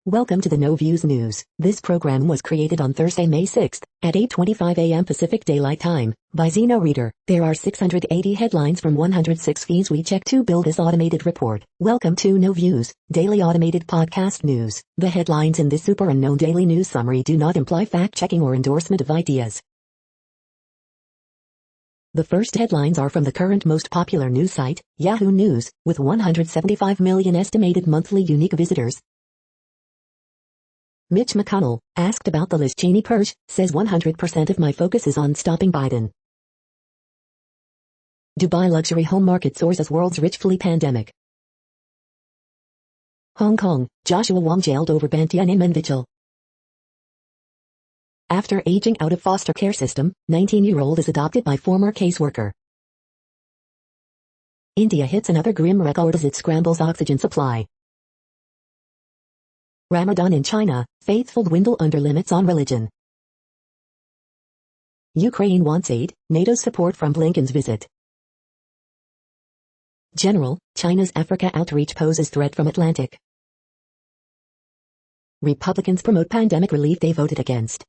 Welcome to the No Views News. This program was created on Thursday, May 6th, at 8:25 a.m. Pacific Daylight Time, by Zeno Reader. There are 680 headlines from 106 feeds we check to build this automated report. Welcome to No Views, daily automated podcast news. The headlines in this super unknown daily news summary do not imply fact-checking or endorsement of ideas. The first headlines are from the current most popular news site, Yahoo News, with 175 million estimated monthly unique visitors. Mitch McConnell, asked about the Liz Cheney purge, says 100% of my focus is on stopping Biden. Dubai luxury home market soars as world's rich flee pandemic. Hong Kong, Joshua Wong jailed over ban Tiananmen vigil. After aging out of foster care system, 19-year-old is adopted by former caseworker. India hits another grim record as it scrambles oxygen supply. Ramadan in China, faithful dwindle under limits on religion. Ukraine wants aid, NATO's support from Blinken's visit. General, China's Africa outreach poses threat from Atlantic. Republicans promote pandemic relief they voted against.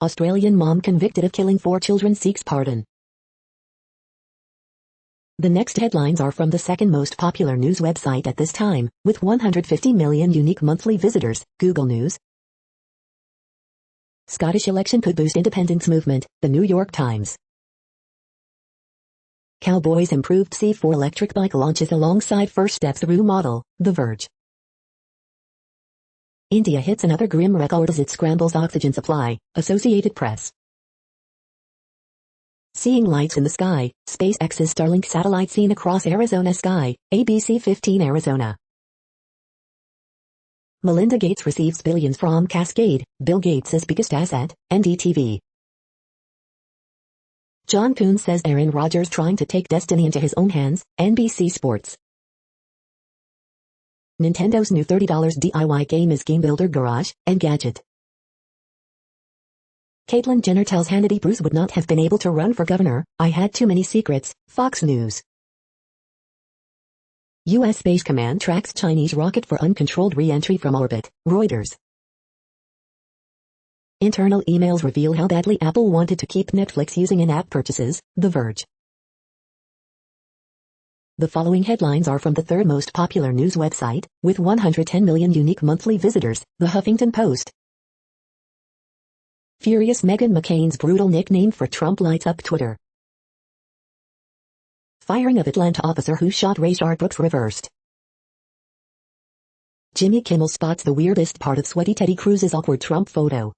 Australian mom convicted of killing 4 children seeks pardon. The next headlines are from the second most popular news website at this time, with 150 million unique monthly visitors, Google News. Scottish election could boost independence movement, The New York Times. Cowboys improved C4 electric bike launches alongside first steps through model, The Verge. India hits another grim record as it scrambles oxygen supply, Associated Press. Seeing lights in the sky, SpaceX's Starlink satellite seen across Arizona sky, ABC 15 Arizona. Melinda Gates receives billions from Cascade, Bill Gates' biggest asset, NDTV. John Kuhn says Aaron Rodgers trying to take destiny into his own hands, NBC Sports. Nintendo's new $30 DIY game is Game Builder Garage, Engadget. Caitlyn Jenner tells Hannity Bruce would not have been able to run for governor, I had too many secrets, Fox News. U.S. Space Command tracks Chinese rocket for uncontrolled re-entry from orbit, Reuters. Internal emails reveal how badly Apple wanted to keep Netflix using in-app purchases, The Verge. The following headlines are from the third most popular news website, with 110 million unique monthly visitors, The Huffington Post. Furious Meghan McCain's brutal nickname for Trump lights up Twitter. Firing of Atlanta officer who shot Rayshard Brooks reversed. Jimmy Kimmel spots the weirdest part of sweaty Teddy Cruz's awkward Trump photo.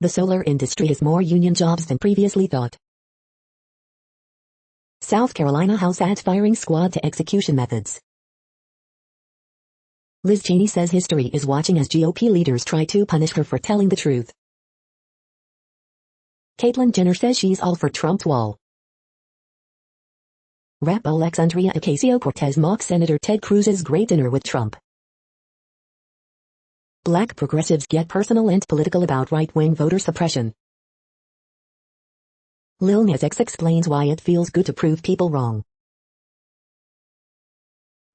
The solar industry has more union jobs than previously thought. South Carolina House adds firing squad to execution methods. Liz Cheney says history is watching as GOP leaders try to punish her for telling the truth. Caitlyn Jenner says she's all for Trump's wall. Rep. Alexandria Ocasio-Cortez mocks Senator Ted Cruz's great dinner with Trump. Black progressives get personal and political about right-wing voter suppression. Lil Nas X explains why it feels good to prove people wrong.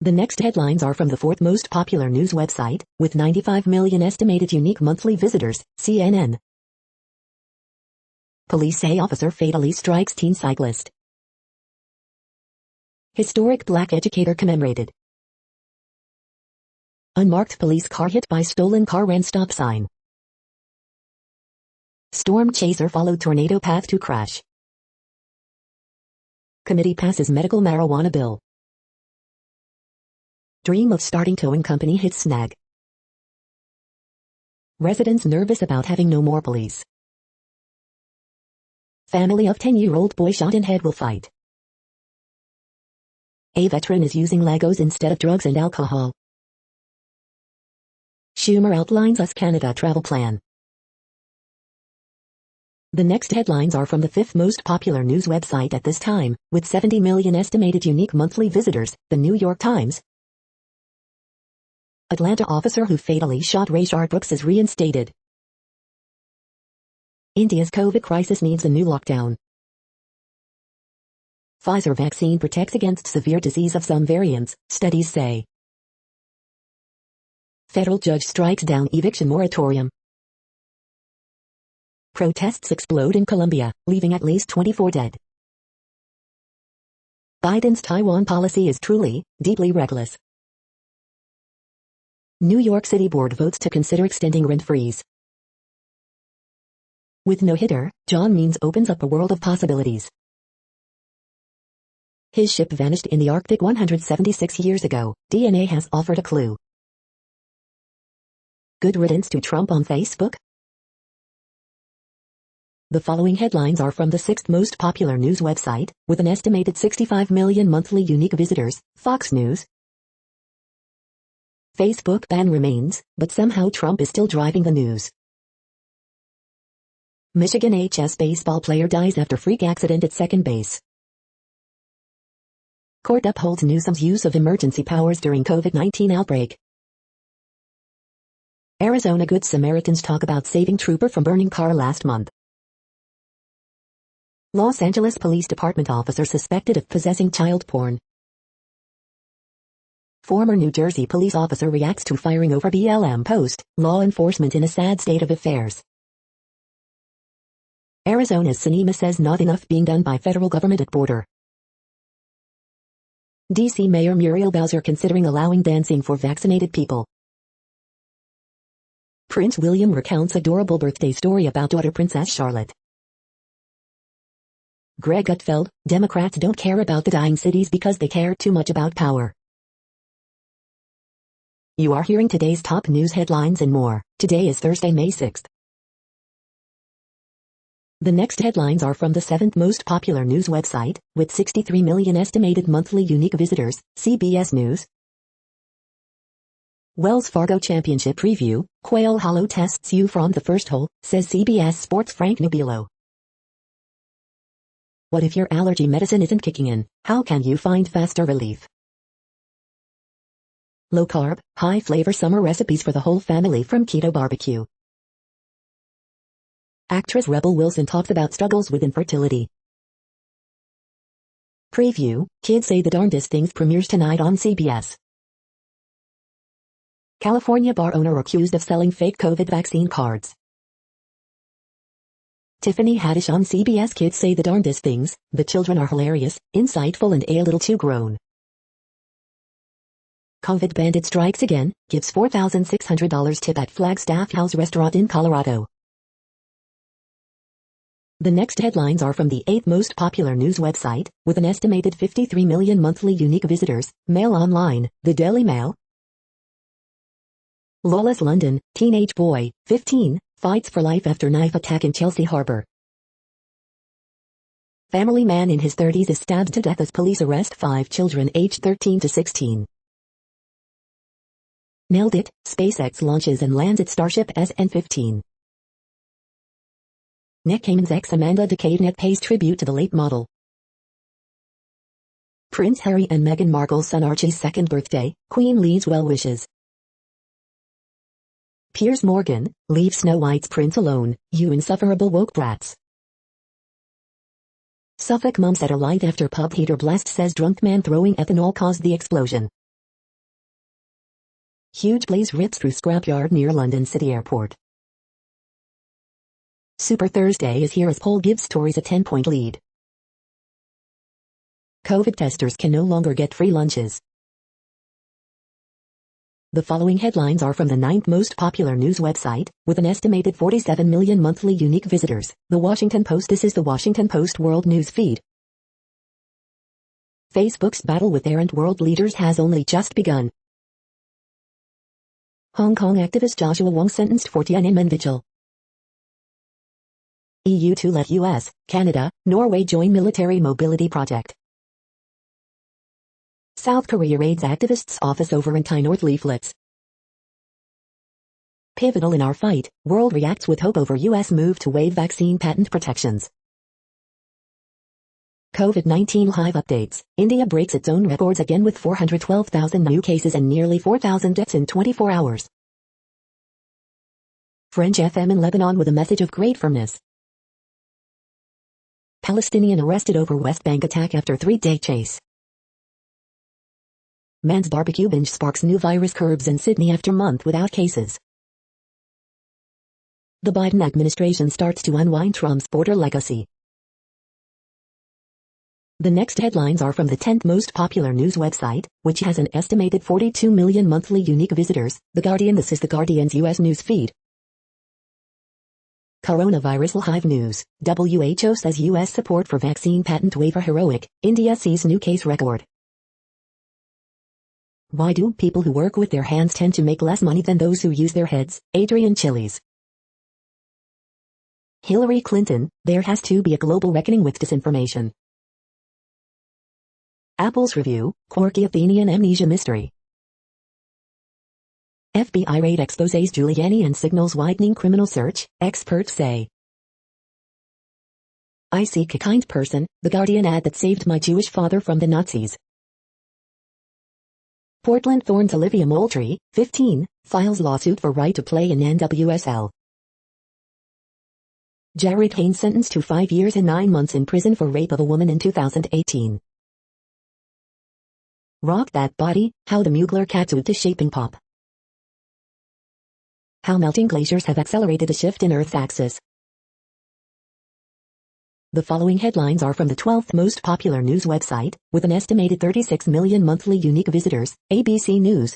The next headlines are from the fourth most popular news website, with 95 million estimated unique monthly visitors, CNN. Police say officer fatally strikes teen cyclist. Historic black educator commemorated. Unmarked police car hit by stolen car ran stop sign. Storm chaser followed tornado path to crash. Committee passes medical marijuana bill. Dream of starting towing company hits snag. Residents nervous about having no more police. Family of 10-year-old boy shot in head will fight. A veteran is using Legos instead of drugs and alcohol. Schumer outlines US Canada travel plan. The next headlines are from the fifth most popular news website at this time, with 70 million estimated unique monthly visitors, The New York Times. Atlanta officer who fatally shot Rayshard Brooks is reinstated. India's COVID crisis needs a new lockdown. Pfizer vaccine protects against severe disease of some variants, studies say. Federal judge strikes down eviction moratorium. Protests explode in Colombia, leaving at least 24 dead. Biden's Taiwan policy is truly, deeply reckless. New York City Board votes to consider extending rent freeze. With no hitter, John Means opens up a world of possibilities. His ship vanished in the Arctic 176 years ago. DNA has offered a clue. Good riddance to Trump on Facebook? The following headlines are from the sixth most popular news website, with an estimated 65 million monthly unique visitors, Fox News. Facebook ban remains, but somehow Trump is still driving the news. Michigan HS baseball player dies after freak accident at second base. Court upholds Newsom's use of emergency powers during COVID-19 outbreak. Arizona Good Samaritans talk about saving trooper from burning car last month. Los Angeles Police Department officer suspected of possessing child porn. Former New Jersey police officer reacts to firing over BLM post, law enforcement in a sad state of affairs. Arizona's Sinema says not enough being done by federal government at border. D.C. Mayor Muriel Bowser considering allowing dancing for vaccinated people. Prince William recounts adorable birthday story about daughter Princess Charlotte. Greg Gutfeld, Democrats don't care about the dying cities because they care too much about power. You are hearing today's top news headlines and more. Today is Thursday, May 6th. The next headlines are from the seventh most popular news website, with 63 million estimated monthly unique visitors, CBS News. Wells Fargo Championship Preview, Quail Hollow tests you from the first hole, says CBS Sports' Frank Nubilo. What if your allergy medicine isn't kicking in? How can you find faster relief? Low-carb, high-flavor summer recipes for the whole family from Keto Barbecue. Actress Rebel Wilson talks about struggles with infertility. Preview, Kids Say the Darndest Things premieres tonight on CBS. California bar owner accused of selling fake COVID vaccine cards. Tiffany Haddish on CBS. Kids Say the Darndest Things, the children are hilarious, insightful and a little too grown. COVID bandit strikes again, gives $4,600 tip at Flagstaff House restaurant in Colorado. The next headlines are from the eighth most popular news website, with an estimated 53 million monthly unique visitors, Mail Online, the Daily Mail. Lawless London, teenage boy, 15, fights for life after knife attack in Chelsea Harbour. Family man in his 30s is stabbed to death as police arrest 5 children aged 13 to 16. Nailed it, SpaceX launches and lands its Starship SN-15. Nick Cayman's ex Amanda Decade pays tribute to the late model. Prince Harry and Meghan Markle's son Archie's second birthday, Queen leaves well wishes. Piers Morgan, leave Snow White's prince alone, you insufferable woke brats. Suffolk mom set alight after pub heater blast says drunk man throwing ethanol caused the explosion. Huge blaze rips through scrapyard near London City Airport. Super Thursday is here as poll gives Tories a 10-point lead. COVID testers can no longer get free lunches. The following headlines are from the ninth most popular news website, with an estimated 47 million monthly unique visitors, The Washington Post. This is The Washington Post World News Feed. Facebook's battle with errant world leaders has only just begun. Hong Kong activist Joshua Wong sentenced for Tiananmen vigil. EU to let US, Canada, Norway join military mobility project. South Korea raids activists' office over anti-North leaflets. Pivotal in our fight, world reacts with hope over US move to waive vaccine patent protections. COVID-19 live updates. India breaks its own records again with 412,000 new cases and nearly 4,000 deaths in 24 hours. French FM in Lebanon with a message of great firmness. Palestinian arrested over West Bank attack after 3-day chase. Man's barbecue binge sparks new virus curbs in Sydney after month without cases. The Biden administration starts to unwind Trump's border legacy. The next headlines are from the 10th most popular news website, which has an estimated 42 million monthly unique visitors, The Guardian. This is The Guardian's U.S. news feed. Coronavirus Live News. WHO says U.S. support for vaccine patent waiver heroic. India sees new case record. Why do people who work with their hands tend to make less money than those who use their heads? Adrian Chiles. Hillary Clinton, there has to be a global reckoning with disinformation. Apple's review, quirky Athenian amnesia mystery. FBI raid exposes Giuliani and signals widening criminal search, experts say. I seek a kind person, The Guardian ad that saved my Jewish father from the Nazis. Portland Thorns Olivia Moultrie, 15, files lawsuit for right to play in NWSL. Jared Haynes sentenced to 5 years and 9 months in prison for rape of a woman in 2018. Rock That Body, how the Mugler catsued to shaping pop. How melting glaciers have accelerated a shift in Earth's axis. The following headlines are from the 12th most popular news website, with an estimated 36 million monthly unique visitors, ABC News.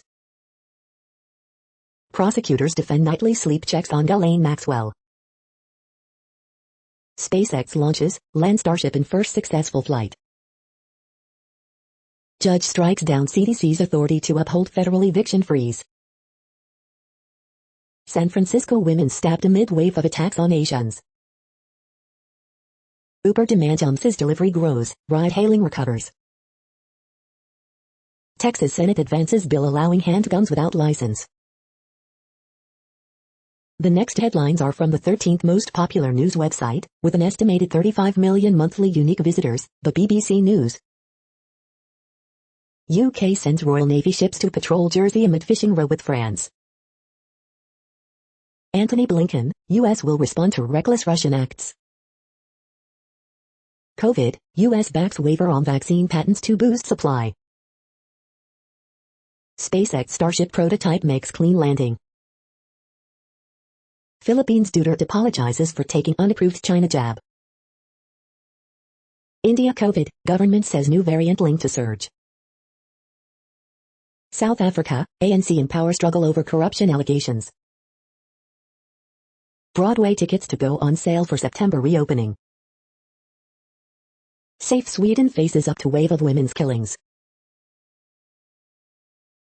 Prosecutors defend nightly sleep checks on Ghislaine Maxwell. SpaceX launches, land Starship in first successful flight. Judge strikes down CDC's authority to uphold federal eviction freeze. San Francisco women stabbed amid wave of attacks on Asians. Uber demand jumps as delivery grows, ride-hailing recovers. Texas Senate advances bill allowing handguns without license. The next headlines are from the 13th most popular news website, with an estimated 35 million monthly unique visitors, the BBC News. UK sends Royal Navy ships to patrol Jersey amid fishing row with France. Antony Blinken, US will respond to reckless Russian acts. COVID, US backs waiver on vaccine patents to boost supply. SpaceX Starship prototype makes clean landing. Philippines Duterte apologizes for taking unapproved China jab. India COVID, government says new variant linked to surge. South Africa, ANC in power struggle over corruption allegations. Broadway tickets to go on sale for September reopening. Safe Sweden faces up to wave of women's killings.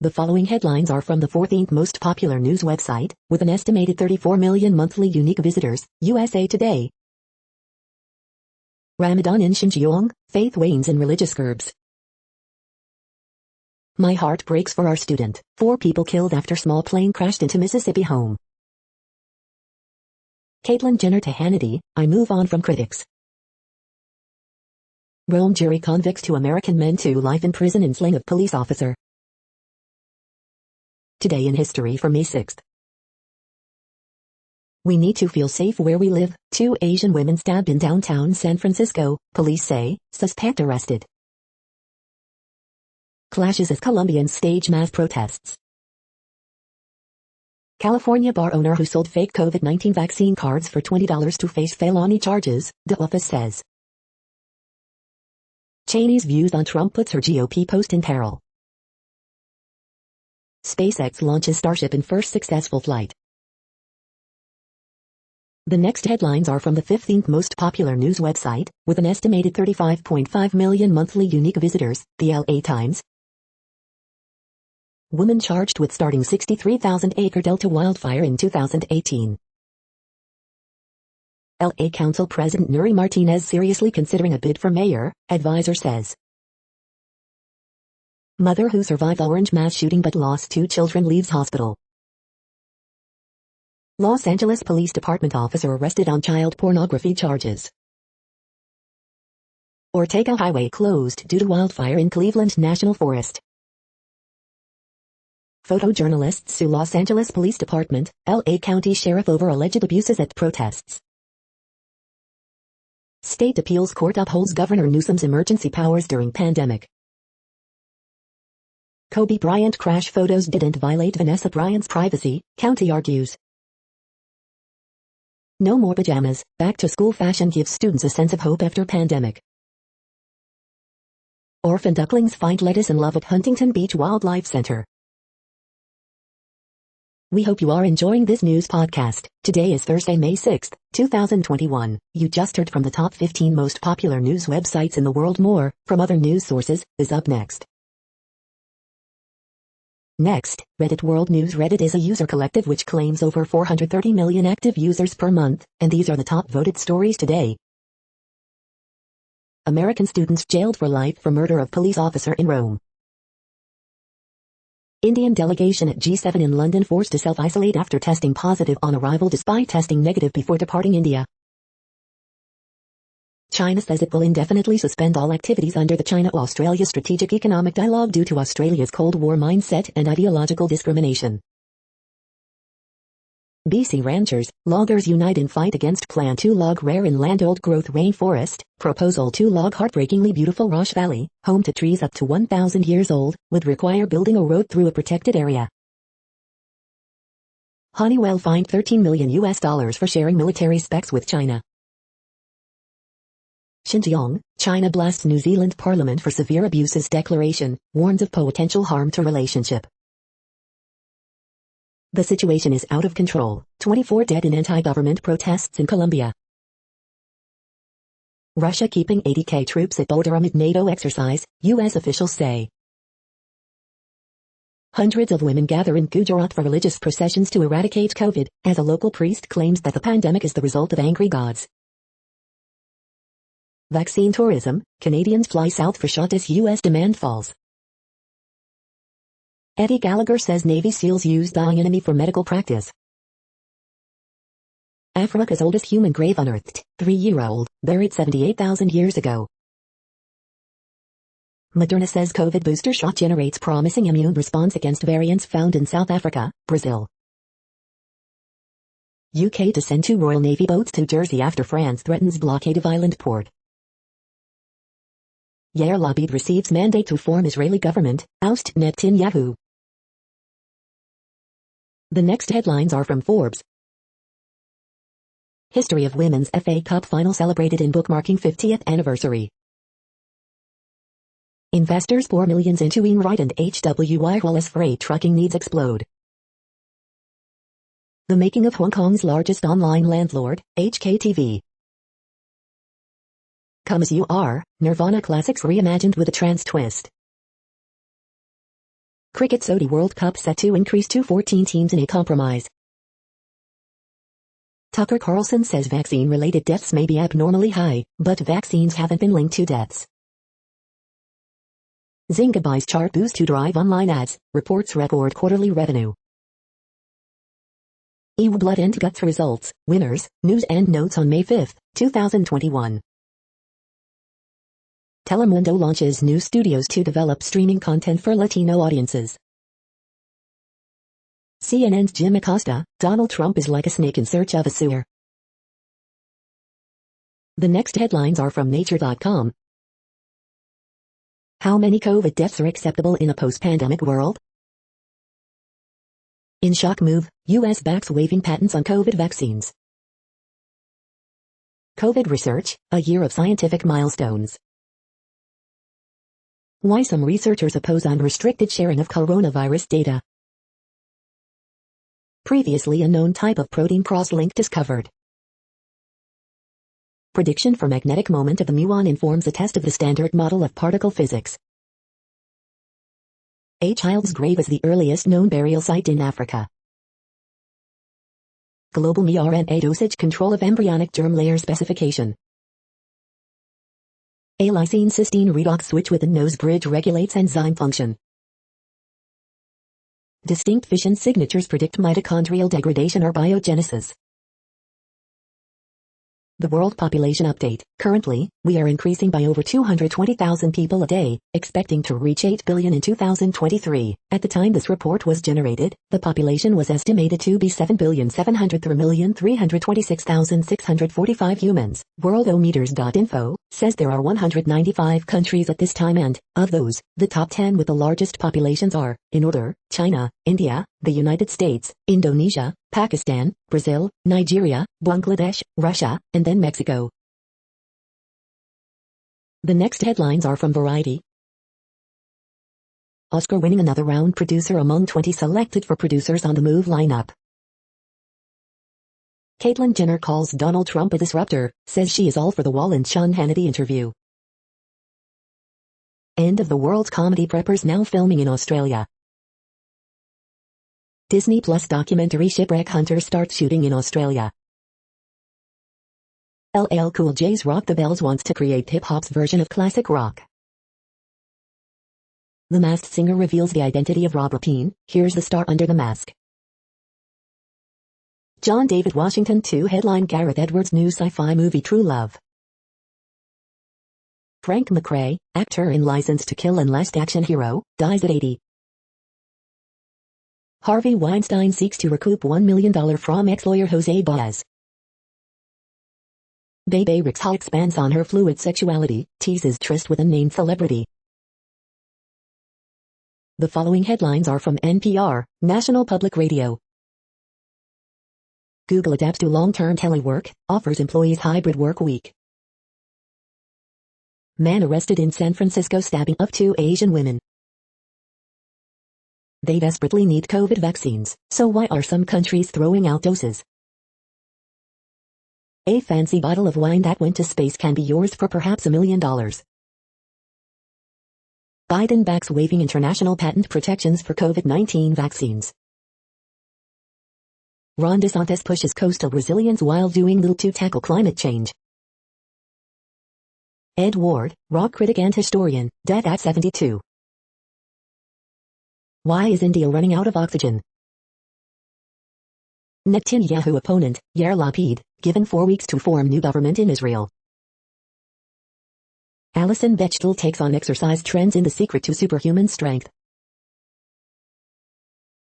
The following headlines are from the 14th most popular news website, with an estimated 34 million monthly unique visitors, USA Today. Ramadan in Xinjiang, faith wanes in religious curbs. My heart breaks for our student, 4 people killed after small plane crashed into Mississippi home. Caitlyn Jenner to Hannity, I move on from critics. Rome jury convicts 2 American men to life in prison in slaying of police officer. Today in history for May 6th. We need to feel safe where we live. 2 Asian women stabbed in downtown San Francisco, police say, suspect arrested. Clashes as Colombians stage mass protests. California bar owner who sold fake COVID-19 vaccine cards for $20 to face felony charges, the office says. Cheney's views on Trump puts her GOP post in peril. SpaceX launches Starship in first successful flight. The next headlines are from the 15th most popular news website, with an estimated 35.5 million monthly unique visitors, the LA Times. Woman charged with starting 63,000-acre Delta wildfire in 2018. LA Council President Nuri Martinez seriously considering a bid for mayor, advisor says. Mother who survived Orange mass shooting but lost 2 children leaves hospital. Los Angeles Police Department officer arrested on child pornography charges. Ortega Highway closed due to wildfire in Cleveland National Forest. Photojournalists sue Los Angeles Police Department, LA County Sheriff over alleged abuses at protests. State Appeals Court upholds Governor Newsom's emergency powers during pandemic. Kobe Bryant crash photos didn't violate Vanessa Bryant's privacy, county argues. No more pajamas, back-to-school fashion gives students a sense of hope after pandemic. Orphan ducklings find lettuce and love at Huntington Beach Wildlife Center. We hope you are enjoying this news podcast. Today is Thursday, May 6, 2021. You just heard from the top 15 most popular news websites in the world. More, from other news sources, is up next. Next, Reddit World News. Reddit is a user collective which claims over 430 million active users per month, and these are the top voted stories today. American students jailed for life for murder of police officer in Rome. Indian delegation at G7 in London forced to self-isolate after testing positive on arrival despite testing negative before departing India. China says it will indefinitely suspend all activities under the China-Australia Strategic Economic Dialogue due to Australia's Cold War mindset and ideological discrimination. BC ranchers, loggers unite in fight against plan to log rare inland old-growth rainforest. Proposal to log heartbreakingly beautiful Roche Valley, home to trees up to 1,000 years old, would require building a road through a protected area. Honeywell fined $13 million for sharing military specs with China. Xinjiang, China blasts New Zealand Parliament for severe abuses declaration, warns of potential harm to relationship. The situation is out of control, 24 dead in anti-government protests in Colombia. Russia keeping 80,000 troops at border amid NATO exercise, U.S. officials say. Hundreds of women gather in Gujarat for religious processions to eradicate COVID, as a local priest claims that the pandemic is the result of angry gods. Vaccine tourism, Canadians fly south for shot as U.S. demand falls. Eddie Gallagher says Navy SEALs use dying enemy for medical practice. Africa's oldest human grave unearthed, 3-year-old, buried 78,000 years ago. Moderna says COVID booster shot generates promising immune response against variants found in South Africa, Brazil. UK to send 2 Royal Navy boats to Jersey after France threatens blockade of island port. Yair Lapid receives mandate to form Israeli government, oust Netanyahu. The next headlines are from Forbes. History of Women's FA Cup final celebrated in bookmarking 50th anniversary. Investors pour millions into Wainwright and HWY Wallace freight trucking needs explode. The making of Hong Kong's largest online landlord, HKTV. Come As You Are, Nirvana classics reimagined with a trance twist. Cricket Saudi World Cup set to increase to 14 teams in a compromise. Tucker Carlson says vaccine-related deaths may be abnormally high, but vaccines haven't been linked to deaths. Zynga buys chart boost to drive online ads, reports record quarterly revenue. EU Blood and Guts results, winners, news and notes on May 5, 2021. Telemundo launches new studios to develop streaming content for Latino audiences. CNN's Jim Acosta, Donald Trump is like a snake in search of a sewer. The next headlines are from Nature.com. How many COVID deaths are acceptable in a post-pandemic world? In shock move, U.S. backs waiving patents on COVID vaccines. COVID research, a year of scientific milestones. Why some researchers oppose unrestricted sharing of coronavirus data. Previously unknown type of protein cross-link discovered. Prediction for magnetic moment of the muon informs a test of the Standard Model of particle physics. A child's grave is the earliest known burial site in Africa. Global mRNA dosage control of embryonic germ layer specification. A lysine-cysteine redox switch within nose bridge regulates enzyme function. Distinct fission signatures predict mitochondrial degradation or biogenesis. The World Population Update. Currently, we are increasing by over 220,000 people a day, expecting to reach 8 billion in 2023. At the time this report was generated, the population was estimated to be 7,703,326,645 humans. Worldometers.info says there are 195 countries at this time and, of those, the top 10 with the largest populations are, in order, China, India, the United States, Indonesia, Pakistan, Brazil, Nigeria, Bangladesh, Russia, and then Mexico. The next headlines are from Variety. Oscar winning another round producer among 20 selected for Producers on the Move lineup. Caitlyn Jenner calls Donald Trump a disruptor, says she is all for the wall in Sean Hannity interview. End of the world. Comedy preppers now filming in Australia. Disney Plus documentary Shipwreck Hunter starts shooting in Australia. LL Cool J's Rock the Bells wants to create hip-hop's version of classic rock. The Masked Singer reveals the identity of Rob Rapine. Here's the star under the mask. John David Washington 2 headline Gareth Edwards' new sci-fi movie True Love. Frank McRae, actor in License to Kill and Last Action Hero, dies at 80. Harvey Weinstein seeks to recoup $1 million from ex-lawyer Jose Baez. Bebe Rexha expands on her fluid sexuality, teases tryst with unnamed celebrity. The following headlines are from NPR, National Public Radio. Google adapts to long-term telework, offers employees hybrid work week. Man arrested in San Francisco stabbing up 2 Asian women. They desperately need COVID vaccines, so why are some countries throwing out doses? A fancy bottle of wine that went to space can be yours for perhaps $1 million. Biden backs waiving international patent protections for COVID-19 vaccines. Ron DeSantis pushes coastal resilience while doing little to tackle climate change. Ed Ward, rock critic and historian, dead at 72. Why is India running out of oxygen? Netanyahu opponent, Yair Lapid, given 4 weeks to form new government in Israel. Alison Bechdel takes on exercise trends in The Secret to Superhuman Strength.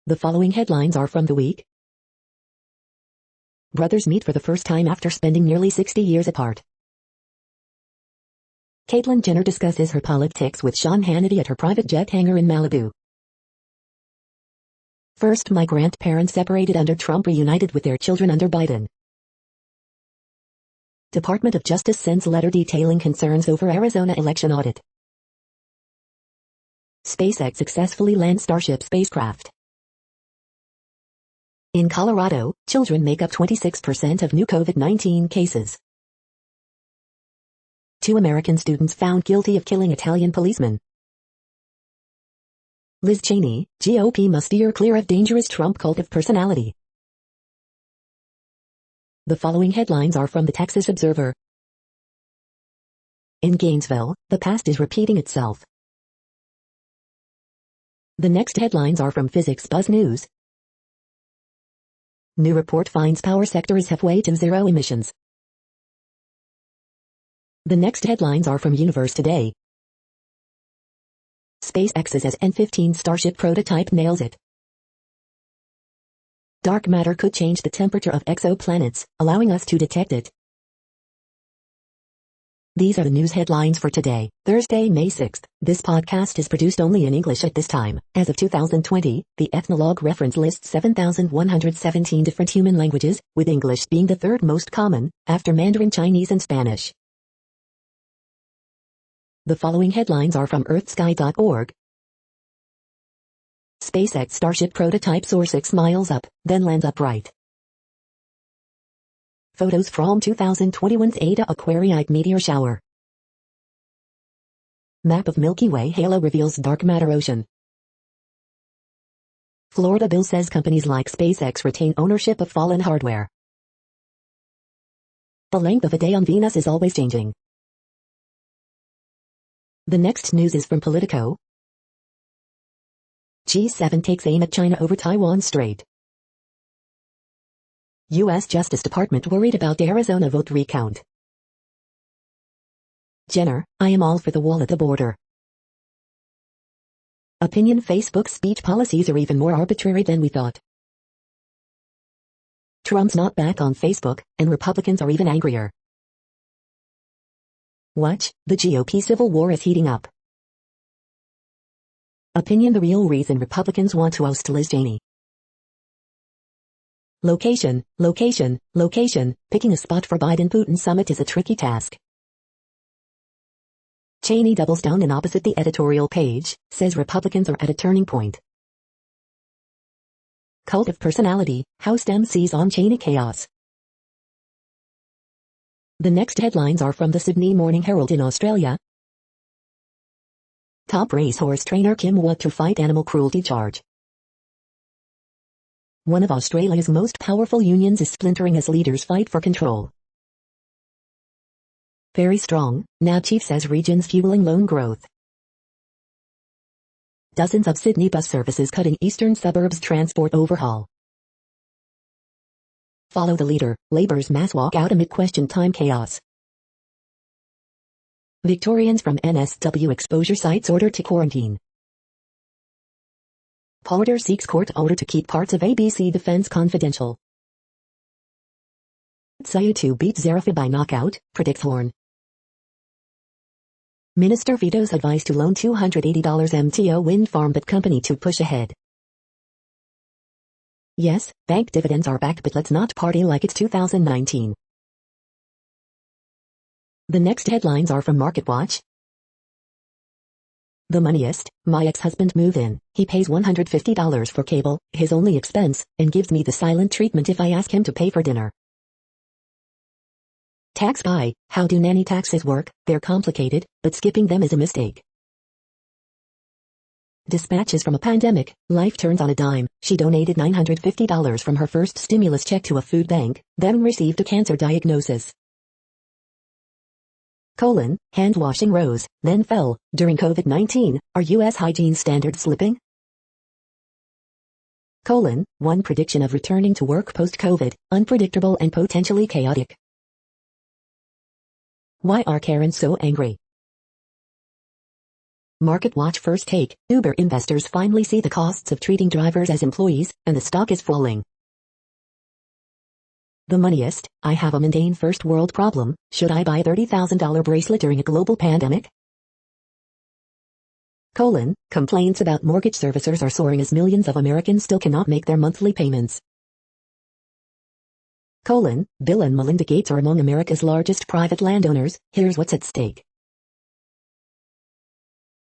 The following headlines are from The Week. Brothers meet for the first time after spending nearly 60 years apart. Caitlyn Jenner discusses her politics with Sean Hannity at her private jet hangar in Malibu. First migrant parents separated under Trump reunited with their children under Biden. Department of Justice sends letter detailing concerns over Arizona election audit. SpaceX successfully lands Starship spacecraft. In Colorado, children make up 26% of new COVID-19 cases. 2 American students found guilty of killing Italian policeman. Liz Cheney, GOP must steer clear of dangerous Trump cult of personality. The following headlines are from the Texas Observer. In Gainesville, the past is repeating itself. The next headlines are from Physics Buzz News. New report finds power sector is halfway to zero emissions. The next headlines are from Universe Today. SpaceX's N-15 Starship prototype nails it. Dark matter could change the temperature of exoplanets, allowing us to detect it. These are the news headlines for today, Thursday, May 6th. This podcast is produced only in English at this time. As of 2020, the Ethnologue reference lists 7,117 different human languages, with English being the third most common, after Mandarin Chinese and Spanish. The following headlines are from earthsky.org. SpaceX Starship prototype soars 6 miles up, then lands upright. Photos from 2021's Eta Aquarite meteor shower. Map of Milky Way halo reveals dark matter ocean. Florida bill says companies like SpaceX retain ownership of fallen hardware. The length of a day on Venus is always changing. The next news is from Politico. G7 takes aim at China over Taiwan Strait. U.S. Justice Department worried about the Arizona vote recount. Jenner, I am all for the wall at the border. Opinion Facebook's speech policies are even more arbitrary than we thought. Trump's not back on Facebook, and Republicans are even angrier. Watch, the GOP civil war is heating up. Opinion: the real reason Republicans want to oust Liz Cheney. Location, location, location. Picking a spot for Biden-Putin summit is a tricky task. Cheney doubles down and opposite the editorial page, says Republicans are at a turning point. Cult of personality, House Dem sees on Cheney chaos. The next headlines are from the Sydney Morning Herald in Australia. Top racehorse trainer Kim Watt to fight animal cruelty charge. One of Australia's most powerful unions is splintering as leaders fight for control. Very strong, NAB chief says regions fueling loan growth. Dozens of Sydney bus services cutting eastern suburbs transport overhaul. Follow the leader, Labour's mass walkout amid question time chaos. Victorians from NSW exposure sites ordered to quarantine. Pollard seeks court order to keep parts of ABC Defense confidential. Sayutu beats Zarafa by knockout, predicts Horn. Minister vetoes advice to loan $280 MTO wind farm but company to push ahead. Yes, bank dividends are back, but let's not party like it's 2019. The next headlines are from MarketWatch. The Moneyest, my ex-husband move in, he pays $150 for cable, his only expense, and gives me the silent treatment if I ask him to pay for dinner. Tax Guy, how do nanny taxes work? They're complicated, but skipping them is a mistake. Dispatches from a pandemic, life turns on a dime. She donated $950 from her first stimulus check to a food bank, then received a cancer diagnosis. Hand washing rose, then fell. During COVID-19, are U.S. hygiene standards slipping? One prediction of returning to work post-COVID, unpredictable and potentially chaotic. Why are Karens so angry? MarketWatch first take, Uber investors finally see the costs of treating drivers as employees, and the stock is falling. The Moneyest, I have a mundane first world problem, should I buy a $30,000 bracelet during a global pandemic? Complaints about mortgage servicers are soaring as millions of Americans still cannot make their monthly payments. Bill and Melinda Gates are among America's largest private landowners, here's what's at stake.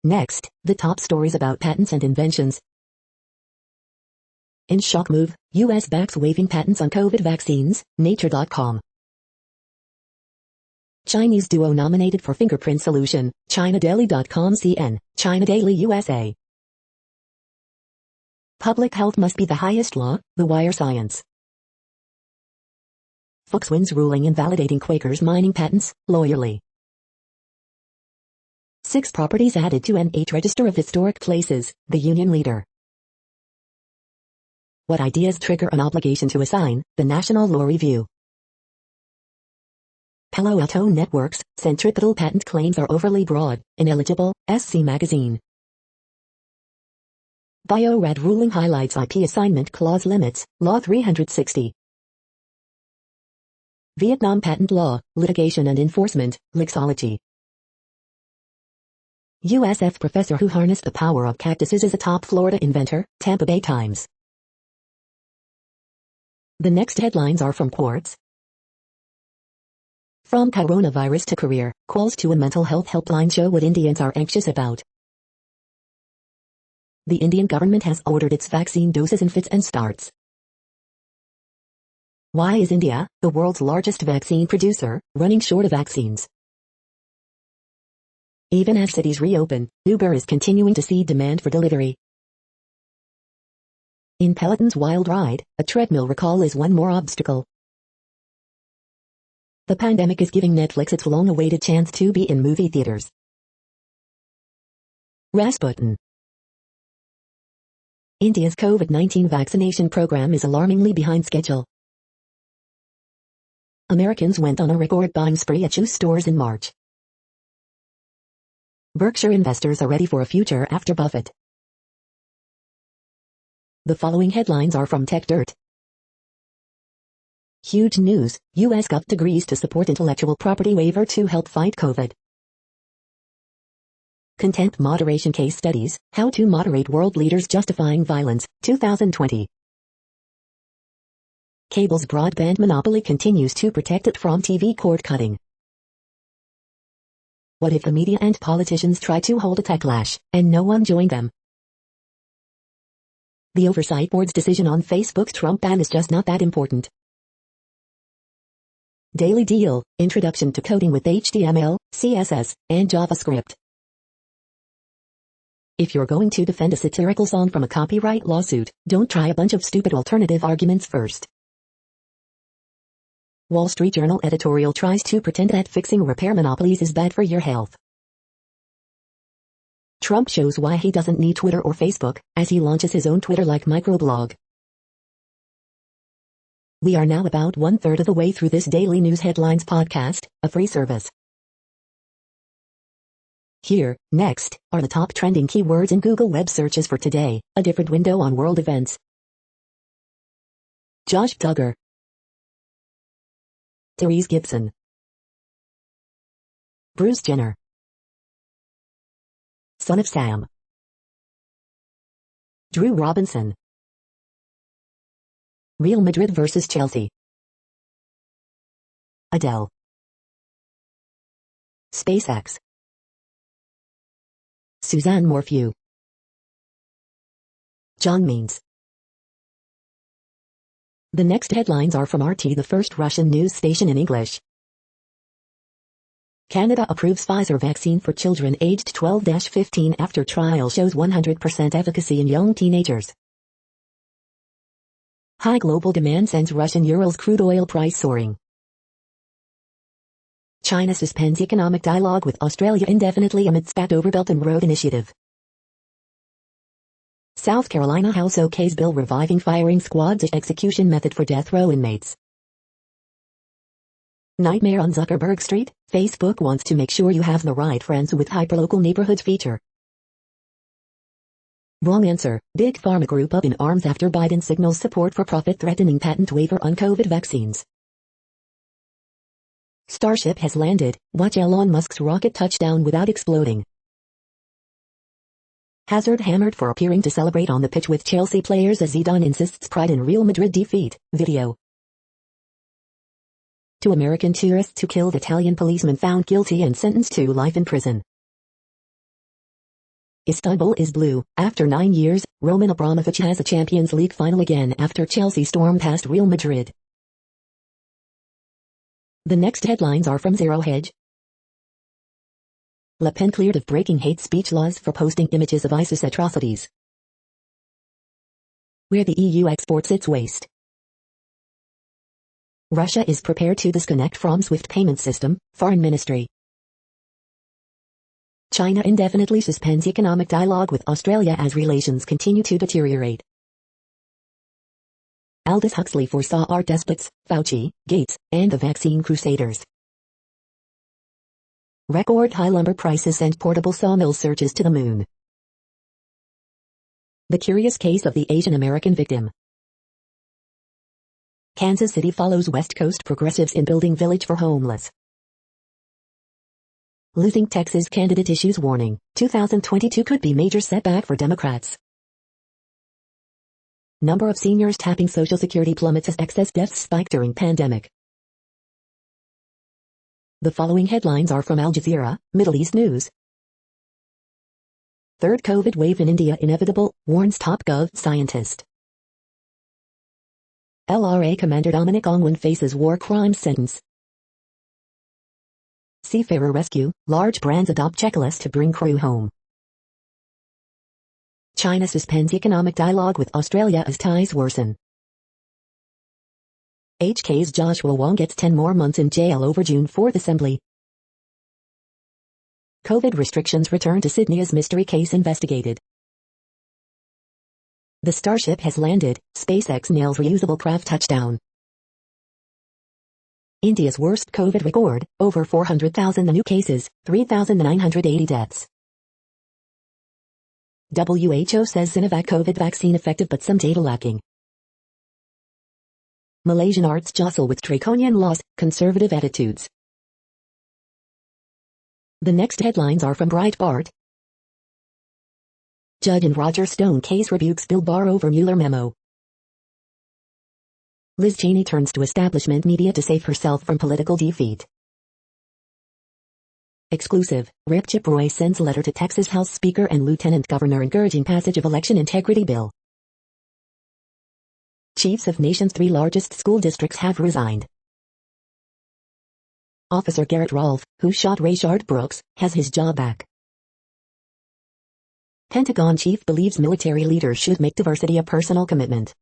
Next, the top stories about patents and inventions. In shock move, U.S. backs waiving patents on COVID vaccines, Nature.com. Chinese duo nominated for fingerprint solution, ChinaDaily.com CN, China Daily USA. Public health must be the highest law, The Wire Science. Fuchs wins ruling invalidating Quakers mining patents, Lawyerly. 6 properties added to NH Register of Historic Places, The Union Leader. What ideas trigger an obligation to assign, The National Law Review. Palo Alto Networks, centripetal patent claims are overly broad, ineligible, SC Magazine. Biorad ruling highlights IP assignment clause limits, Law 360. Vietnam patent law, litigation and enforcement, Lexology. USF professor who harnessed the power of cactuses is a top Florida inventor, Tampa Bay Times. The next headlines are from Quartz. From coronavirus to career, calls to a mental health helpline show what Indians are anxious about. The Indian government has ordered its vaccine doses in fits and starts. Why is India, the world's largest vaccine producer, running short of vaccines? Even as cities reopen, Uber is continuing to see demand for delivery. In Peloton's wild ride, a treadmill recall is one more obstacle. The pandemic is giving Netflix its long-awaited chance to be in movie theaters. Rasputin. India's COVID-19 vaccination program is alarmingly behind schedule. Americans went on a record buying spree at shoe stores in March. Berkshire investors are ready for a future after Buffett. The following headlines are from TechDirt. Huge news, U.S. Gov agrees to support intellectual property waiver to help fight COVID. Content moderation case studies, how to moderate world leaders justifying violence, 2020. Cable's broadband monopoly continues to protect it from TV cord cutting. What if the media and politicians try to hold a techlash, and no one joined them? The Oversight Board's decision on Facebook's Trump ban is just not that important. Daily Deal, Introduction to Coding with HTML, CSS, and JavaScript. If you're going to defend a satirical song from a copyright lawsuit, don't try a bunch of stupid alternative arguments first. Wall Street Journal editorial tries to pretend that fixing repair monopolies is bad for your health. Trump shows why he doesn't need Twitter or Facebook, as he launches his own Twitter-like microblog. We are now about 1/3 of the way through this daily news headlines podcast, a free service. Here, next, are the top trending keywords in Google web searches for today, a different window on world events. Josh Duggar, Therese Gibson, Bruce Jenner, Son of Sam, Drew Robinson, Real Madrid vs Chelsea, Adele, SpaceX, Suzanne Morphew, John Means. The next headlines are from RT, the first Russian news station in English. Canada approves Pfizer vaccine for children aged 12-15 after trial shows 100% efficacy in young teenagers. High global demand sends Russian Urals crude oil price soaring. China suspends economic dialogue with Australia indefinitely amid spat over Belt and Road Initiative. South Carolina House okays bill reviving firing squad's execution method for death row inmates. Nightmare on Zuckerberg Street, Facebook wants to make sure you have the right friends with hyperlocal neighborhoods feature. Wrong answer, Big Pharma group up in arms after Biden signals support for profit-threatening patent waiver on COVID vaccines. Starship has landed, watch Elon Musk's rocket touchdown without exploding. Hazard hammered for appearing to celebrate on the pitch with Chelsea players as Zidane insists pride in Real Madrid defeat, video. 2 American tourists who killed Italian policemen found guilty and sentenced to life in prison. Istanbul is blue, after 9 years, Roman Abramovich has a Champions League final again after Chelsea stormed past Real Madrid. The next headlines are from Zero Hedge. Le Pen cleared of breaking hate speech laws for posting images of ISIS atrocities. Where the EU exports its waste. Russia is prepared to disconnect from SWIFT payment system, Foreign Ministry. China indefinitely suspends economic dialogue with Australia as relations continue to deteriorate. Aldous Huxley foresaw art despots, Fauci, Gates, and the vaccine crusaders. Record high lumber prices send portable sawmill searches to the moon. The curious case of the Asian American victim. Kansas City follows West Coast progressives in building village for homeless. Losing Texas candidate issues warning, 2022 could be major setback for Democrats. Number of seniors tapping Social Security plummets as excess deaths spike during pandemic. The following headlines are from Al Jazeera, Middle East News. Third COVID wave in India inevitable, warns top Gov scientist. LRA Commander Dominic Ongwen faces war crimes sentence. Seafarer rescue, large brands adopt checklist to bring crew home. China suspends economic dialogue with Australia as ties worsen. HK's Joshua Wong gets 10 more months in jail over June 4th assembly. COVID restrictions return to Sydney as mystery case investigated. The Starship has landed, SpaceX nails reusable craft touchdown. India's worst COVID record, over 400,000 new cases, 3,980 deaths. WHO says Sinovac COVID vaccine effective but some data lacking. Malaysian arts jostle with draconian laws, conservative attitudes. The next headlines are from Breitbart. Judge in Roger Stone case rebukes Bill Barr over Mueller memo. Liz Cheney turns to establishment media to save herself from political defeat. Exclusive, Rep. Chip Roy sends letter to Texas House Speaker and Lieutenant Governor encouraging passage of election integrity bill. Chiefs of nation's 3 largest school districts have resigned. Officer Garrett Rolfe, who shot Rayshard Brooks, has his job back. Pentagon chief believes military leaders should make diversity a personal commitment.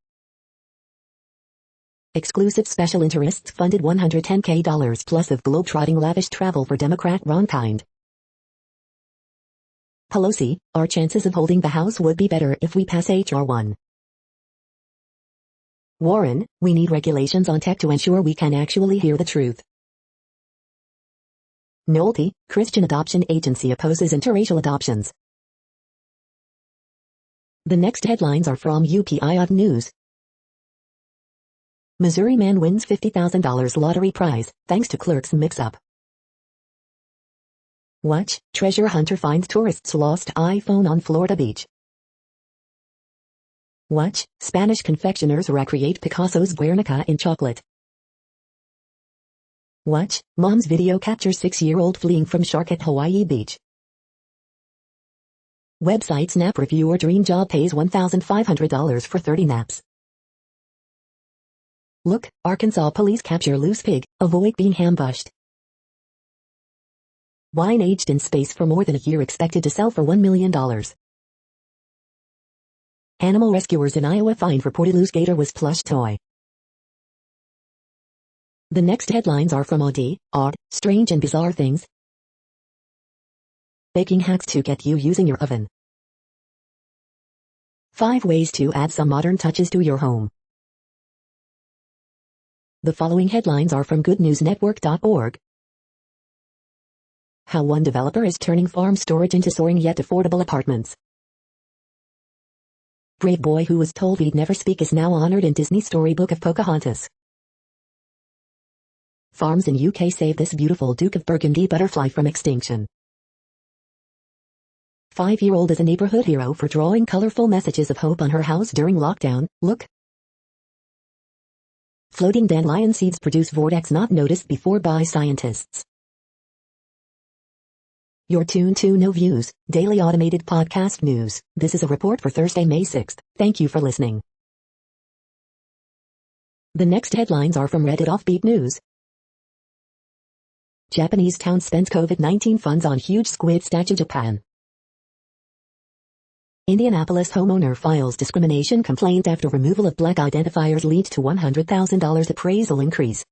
Exclusive special interests funded $110K plus of globetrotting lavish travel for Democrat Ron Kind. Pelosi, our chances of holding the House would be better if we pass H.R. 1. Warren, we need regulations on tech to ensure we can actually hear the truth. Nolte, Christian adoption agency opposes interracial adoptions. The next headlines are from UPI News. Missouri man wins $50,000 lottery prize, thanks to clerk's mix-up. Watch, treasure hunter finds tourists' lost iPhone on Florida beach. Watch, Spanish confectioners recreate Picasso's Guernica in chocolate. Watch, mom's video captures 6-year-old fleeing from shark at Hawaii beach. Website Snap reviewer dream job pays $1,500 for 30 naps. Look, Arkansas police capture loose pig, avoid being ambushed. Wine aged in space for more than a year expected to sell for $1 million. Animal rescuers in Iowa fined reported loose gator was plush toy. The next headlines are from Odd, Strange and Bizarre Things. Baking hacks to get you using your oven. 5 ways to add some modern touches to your home. The following headlines are from goodnewsnetwork.org. How one developer is turning farm storage into soaring yet affordable apartments. Brave boy who was told he'd never speak is now honored in Disney's storybook of Pocahontas. Farms in UK save this beautiful Duke of Burgundy butterfly from extinction. 5-year-old is a neighborhood hero for drawing colorful messages of hope on her house during lockdown. Look. Floating dandelion seeds produce vortex not noticed before by scientists. You're tuned to No Views, daily automated podcast news. This is a report for Thursday, May 6th. Thank you for listening. The next headlines are from Reddit Offbeat News. Japanese town spends COVID-19 funds on huge squid statue. Japan. Indianapolis homeowner files discrimination complaint after removal of black identifiers leads to $100,000 appraisal increase.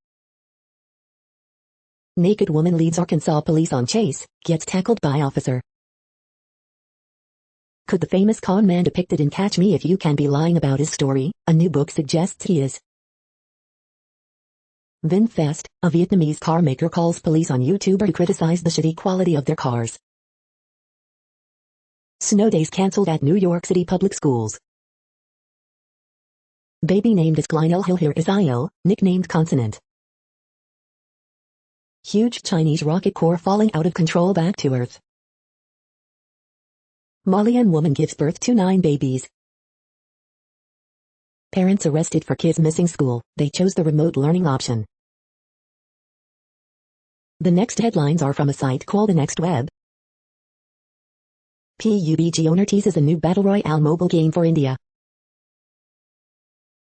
Naked woman leads Arkansas police on chase, gets tackled by officer. Could the famous con man depicted in Catch Me If You Can be lying about his story? A new book suggests he is. VinFast, a Vietnamese car maker calls police on YouTuber who criticized the shitty quality of their cars. Snow days cancelled at New York City public schools. Baby named as Glynel Hilhir Israel, nicknamed Consonant. Huge Chinese rocket core falling out of control back to Earth. Malian woman gives birth to 9 babies. Parents arrested for kids missing school, they chose the remote learning option. The next headlines are from a site called The Next Web. PUBG owner teases a new Battle Royale mobile game for India.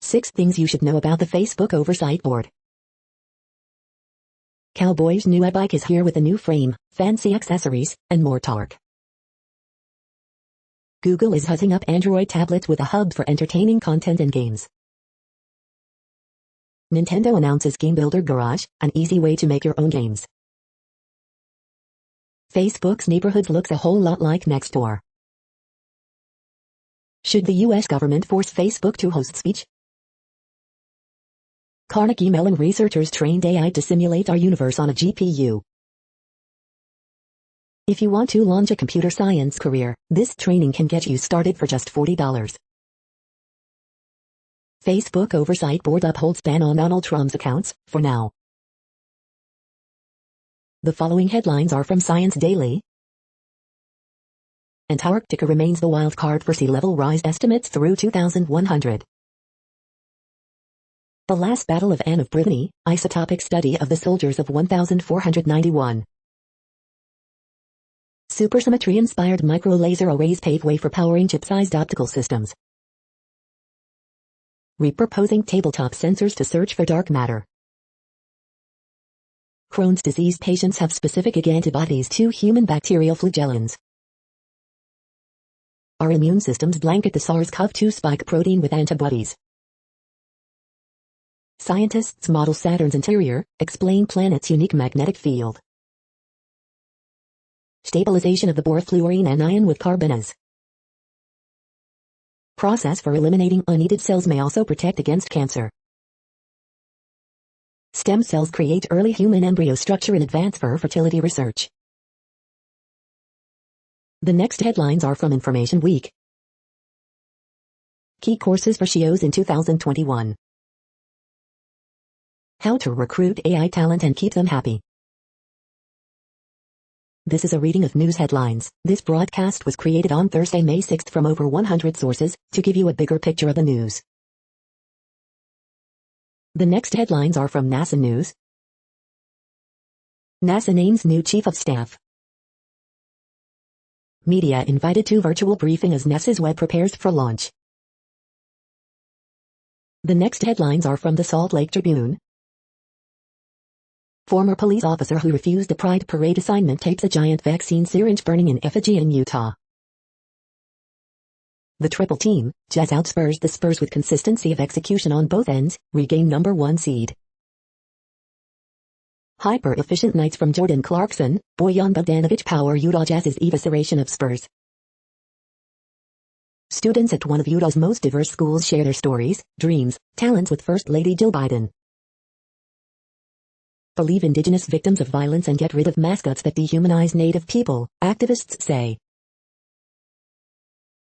6 things you should know about the Facebook Oversight Board. Cowboy's new e-bike is here with a new frame, fancy accessories, and more torque. Google is huzzing up Android tablets with a hub for entertaining content and games. Nintendo announces Game Builder Garage, an easy way to make your own games. Facebook's neighborhoods looks a whole lot like Nextdoor. Should the U.S. government force Facebook to host speech? Carnegie Mellon researchers trained AI to simulate our universe on a GPU. If you want to launch a computer science career, this training can get you started for just $40. Facebook Oversight Board upholds ban on Donald Trump's accounts, for now. The following headlines are from Science Daily. Antarctica remains the wild card for sea level rise estimates through 2100. The Last Battle of Anne of Brittany, isotopic study of the soldiers of 1491. Supersymmetry-inspired micro-laser arrays pave way for powering chip-sized optical systems. Repurposing tabletop sensors to search for dark matter. Crohn's disease patients have specific antibodies to human bacterial flagellants. Our immune systems blanket the SARS-CoV-2 spike protein with antibodies. Scientists model Saturn's interior, explain planet's unique magnetic field. Stabilization of the borfluorine anion with carbonase. Process for eliminating unneeded cells may also protect against cancer. Stem cells create early human embryo structure and advance for fertility research. The next headlines are from Information Week. Key courses for SHIOs in 2021. How to recruit AI talent and keep them happy. This is a reading of news headlines. This broadcast was created on Thursday, May 6th from over 100 sources, to give you a bigger picture of the news. The next headlines are from NASA News. NASA names new Chief of Staff. Media invited to virtual briefing as NASA's web prepares for launch. The next headlines are from the Salt Lake Tribune. Former police officer who refused a Pride Parade assignment tapes a giant vaccine syringe burning in effigy in Utah. The triple team, Jazz outspurs the Spurs with consistency of execution on both ends, regain number 1 seed. Hyper-efficient nights from Jordan Clarkson, Bojan Bogdanovic power Utah Jazz's evisceration of Spurs. Students at one of Utah's most diverse schools share their stories, dreams, talents with First Lady Jill Biden. Believe Indigenous victims of violence and get rid of mascots that dehumanize Native people, activists say.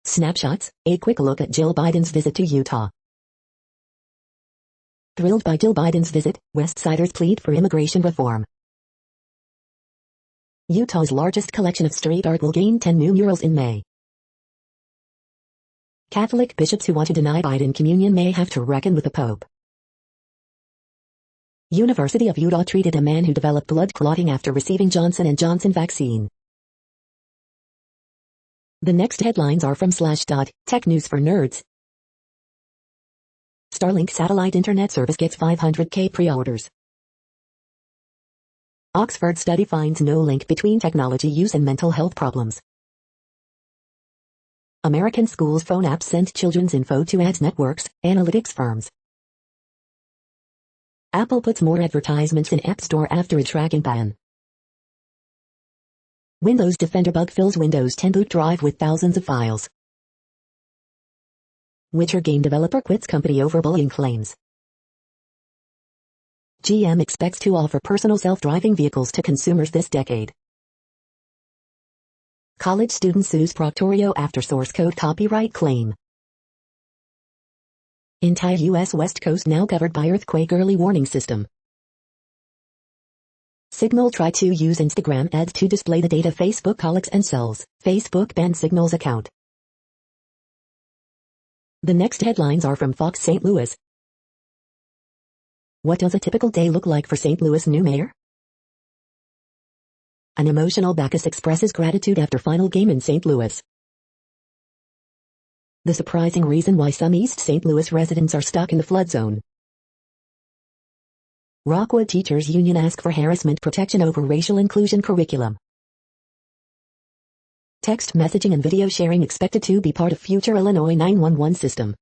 Snapshots, a quick look at Jill Biden's visit to Utah. Thrilled by Jill Biden's visit, West Siders plead for immigration reform. Utah's largest collection of street art will gain 10 new murals in May. Catholic bishops who want to deny Biden communion may have to reckon with the Pope. University of Utah treated a man who developed blood clotting after receiving Johnson & Johnson vaccine. The next headlines are from Slashdot, Tech News for Nerds. Starlink satellite internet service gets 500K pre-orders. Oxford study finds no link between technology use and mental health problems. American schools' phone apps send children's info to ads networks, analytics firms. Apple puts more advertisements in App Store after a tracking ban. Windows Defender bug fills Windows 10 boot drive with thousands of files. Witcher game developer quits company over bullying claims. GM expects to offer personal self-driving vehicles to consumers this decade. College student sues Proctorio after source code copyright claim. Entire U.S. West Coast now covered by earthquake early warning system. Signal tried to use Instagram ads to display the data Facebook collects and sells. Facebook banned Signal's account. The next headlines are from Fox St. Louis. What does a typical day look like for St. Louis new mayor? An emotional Bacchus expresses gratitude after final game in St. Louis. The surprising reason why some East St. Louis residents are stuck in the flood zone. Rockwood Teachers Union ask for harassment protection over racial inclusion curriculum. Text messaging and video sharing expected to be part of future Illinois 911 system.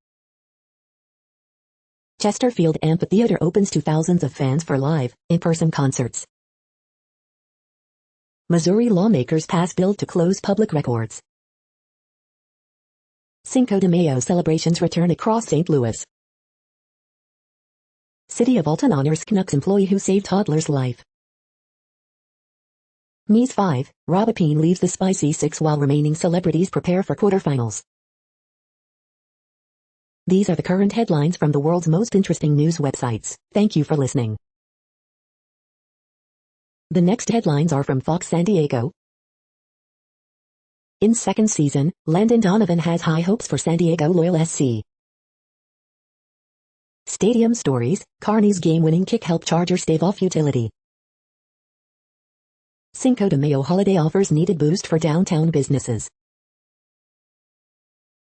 Chesterfield Amphitheater opens to thousands of fans for live, in-person concerts. Missouri lawmakers pass bill to close public records. Cinco de Mayo celebrations return across St. Louis. City of Alton honors Canucks employee who saved toddler's life. Ms. 5, Robapine leaves the Spicy Six while remaining celebrities prepare for quarterfinals. These are the current headlines from the world's most interesting news websites. Thank you for listening. The next headlines are from Fox San Diego. In second season, Landon Donovan has high hopes for San Diego Loyal SC. Stadium stories, Carney's game-winning kick helped Chargers stave off utility. Cinco de Mayo holiday offers needed boost for downtown businesses.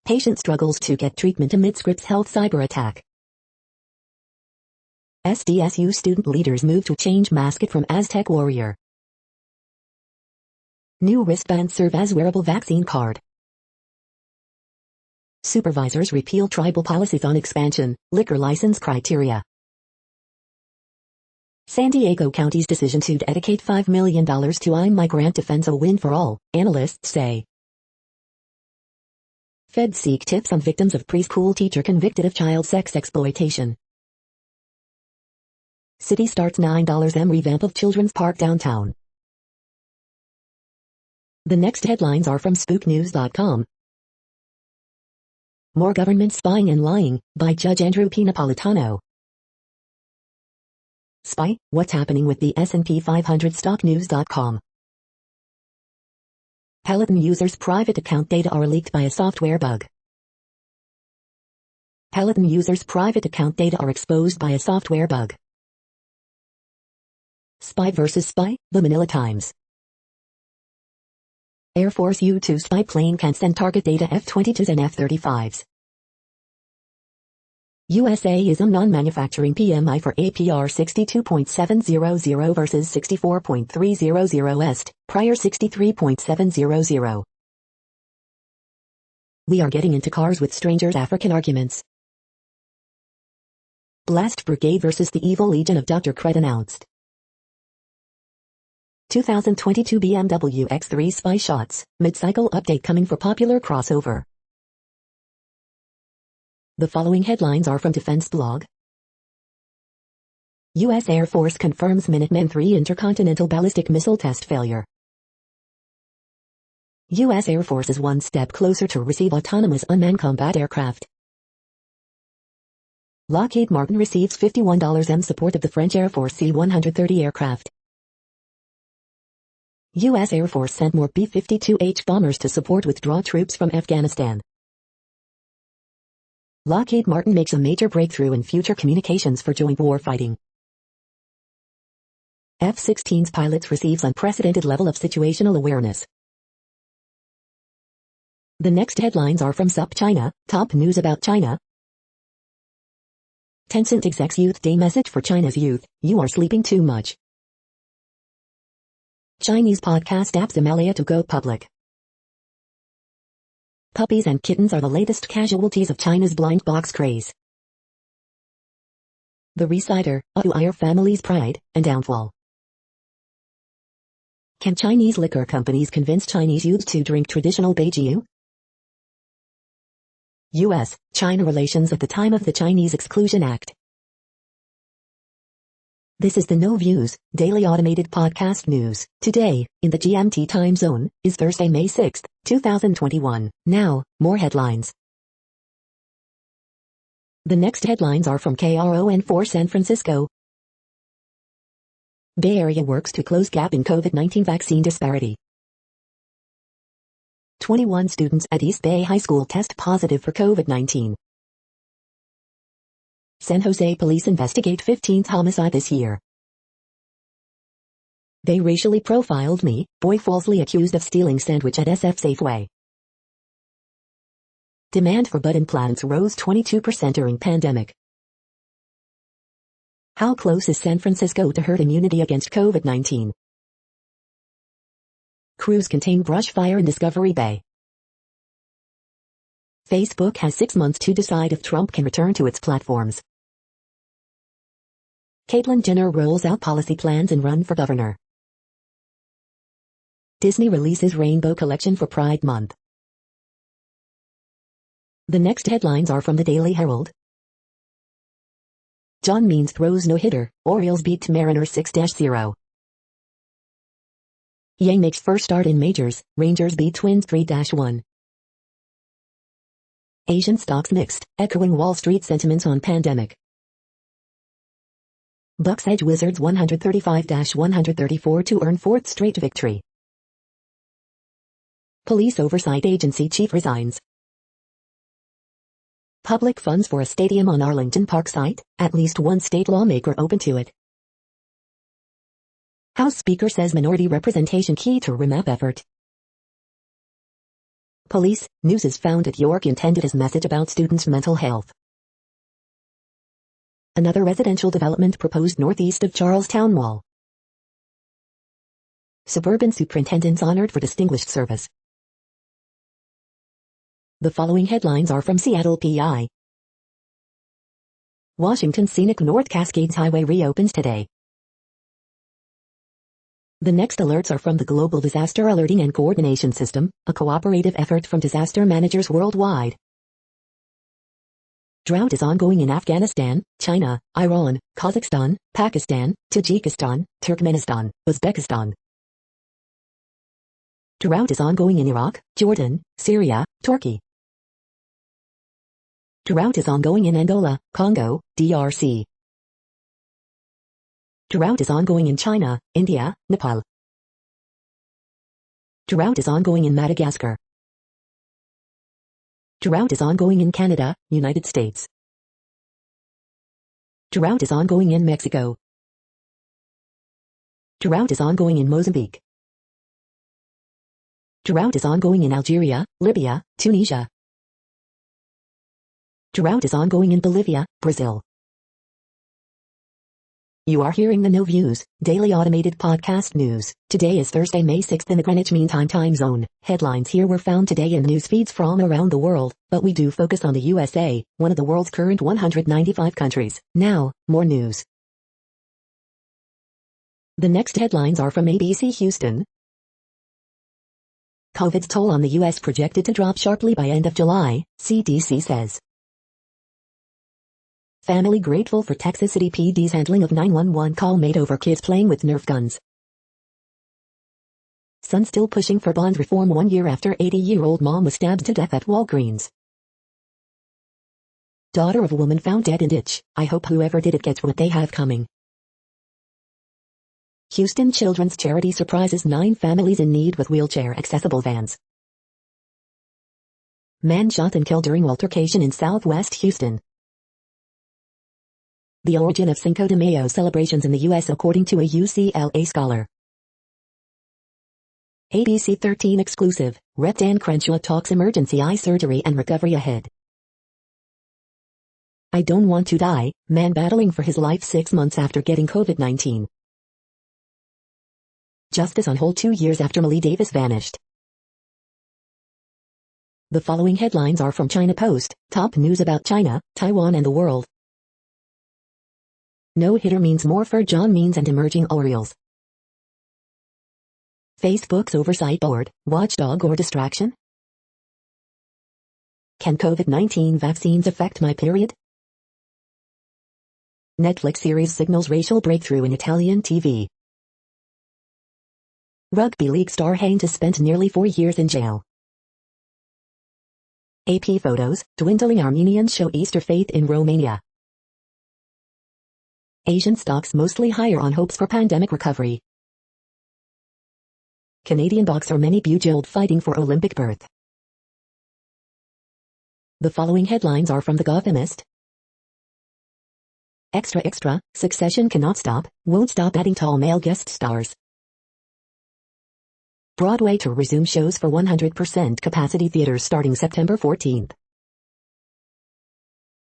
Patient struggles to get treatment amid Scripps Health cyber attack. SDSU student leaders move to change mascot from Aztec warrior. New wristbands serve as wearable vaccine card. Supervisors repeal tribal policies on expansion, liquor license criteria. San Diego County's decision to dedicate $5 million to migrant defense a win for all, analysts say. Feds seek tips on victims of preschool teacher convicted of child sex exploitation. City starts $9M revamp of Children's Park downtown. The next headlines are from spooknews.com. More government spying and lying, by Judge Andrew P. Napolitano. Spy, what's happening with the S&P 500 stocknews.com. Peloton users' private account data are leaked by a software bug. Peloton users' private account data are exposed by a software bug. Spy versus spy, the Manila Times. Air Force U-2 spy plane can send target data F-22s and F-35s. USA is on non-manufacturing PMI for APR 62.700 versus 64.300 Est, prior 63.700. We are getting into cars with strangers African arguments. Blast Brigade versus the Evil Legion of Dr. Cred announced. 2022 BMW X3 spy shots, mid-cycle update coming for popular crossover. The following headlines are from Defense Blog. U.S. Air Force confirms Minuteman III intercontinental ballistic missile test failure. U.S. Air Force is one step closer to receive autonomous unmanned combat aircraft. Lockheed Martin receives $51M support of the French Air Force C-130 aircraft. U.S. Air Force sent more B-52H bombers to support withdraw troops from Afghanistan. Lockheed Martin makes a major breakthrough in future communications for joint warfighting. F-16's pilots receives unprecedented level of situational awareness. The next headlines are from SupChina, top news about China. Tencent execs Youth Day message for China's youth, you are sleeping too much. Chinese podcast apps Amalia to go public. Puppies and kittens are the latest casualties of China's blind box craze. The Resider, a Uyghur family's pride and downfall. Can Chinese liquor companies convince Chinese youth to drink traditional baijiu? U.S.-China relations at the time of the Chinese Exclusion Act. This is the No Views, daily automated podcast news. Today, in the GMT time zone, is Thursday, May 6, 2021. Now, more headlines. The next headlines are from KRON4 San Francisco. Bay Area works to close gap in COVID-19 vaccine disparity. 21 students at East Bay High School test positive for COVID-19. San Jose police investigate 15th homicide this year. They racially profiled me, boy falsely accused of stealing sandwich at SF Safeway. Demand for butt implants rose 22% during pandemic. How close is San Francisco to herd immunity against COVID-19? Crews contain brush fire in Discovery Bay. Facebook has 6 months to decide if Trump can return to its platforms. Caitlyn Jenner rolls out policy plans and run for governor. Disney releases Rainbow Collection for Pride Month. The next headlines are from the Daily Herald. John Means throws no-hitter, Orioles beat Mariners 6-0. Yang makes first start in majors, Rangers beat Twins 3-1. Asian stocks mixed, echoing Wall Street sentiments on pandemic. Bucks edge Wizards 135-134 to earn fourth straight victory. Police Oversight Agency chief resigns. Public funds for a stadium on Arlington Park site, at least one state lawmaker open to it. House Speaker says minority representation key to remap effort. Police, news is found at York intended as message about students' mental health. Another residential development proposed northeast of Charlestown Mall. Suburban superintendents honored for distinguished service. The following headlines are from Seattle PI. Washington Scenic North Cascades Highway reopens today. The next alerts are from the Global Disaster Alerting and Coordination System, a cooperative effort from disaster managers worldwide. Drought is ongoing in Afghanistan, China, Iran, Kazakhstan, Pakistan, Tajikistan, Turkmenistan, Uzbekistan. Drought is ongoing in Iraq, Jordan, Syria, Turkey. Drought is ongoing in Angola, Congo, DRC. Drought is ongoing in China, India, Nepal. Drought is ongoing in Madagascar. Drought is ongoing in Canada, United States. Drought is ongoing in Mexico. Drought is ongoing in Mozambique. Drought is ongoing in Algeria, Libya, Tunisia. Drought is ongoing in Bolivia, Brazil. You are hearing the No Views, daily automated podcast news. Today is Thursday, May 6th in the Greenwich Mean Time zone. Headlines here were found today in news feeds from around the world, but we do focus on the USA, one of the world's current 195 countries. Now, more news. The next headlines are from ABC Houston. COVID's toll on the U.S. projected to drop sharply by end of July, CDC says. Family grateful for Texas City PD's handling of 911 call made over kids playing with Nerf guns. Son still pushing for bond reform 1 year after 80-year-old mom was stabbed to death at Walgreens. Daughter of a woman found dead in ditch. I hope whoever did it gets what they have coming. Houston Children's Charity surprises 9 families in need with wheelchair-accessible vans. Man shot and killed during altercation in Southwest Houston. The origin of Cinco de Mayo celebrations in the U.S. according to a UCLA scholar. ABC 13 exclusive, Rep. Dan Crenshaw talks emergency eye surgery and recovery ahead. I don't want to die, man battling for his life 6 months after getting COVID-19. Justice on hold 2 years after Millie Davis vanished. The following headlines are from China Post, top news about China, Taiwan and the world. No-hitter means more for John Means and emerging Orioles. Facebook's oversight board, watchdog or distraction? Can COVID-19 vaccines affect my period? Netflix series signals racial breakthrough in Italian TV. Rugby league star Haynes has spent nearly 4 years in jail. AP photos, dwindling Armenians show Easter faith in Romania. Asian stocks mostly higher on hopes for pandemic recovery. Canadian boxer Manny Pujol fighting for Olympic berth. The following headlines are from The Gothamist. Extra, Succession cannot stop, won't stop adding tall male guest stars. Broadway to resume shows for 100% capacity theaters starting September 14th.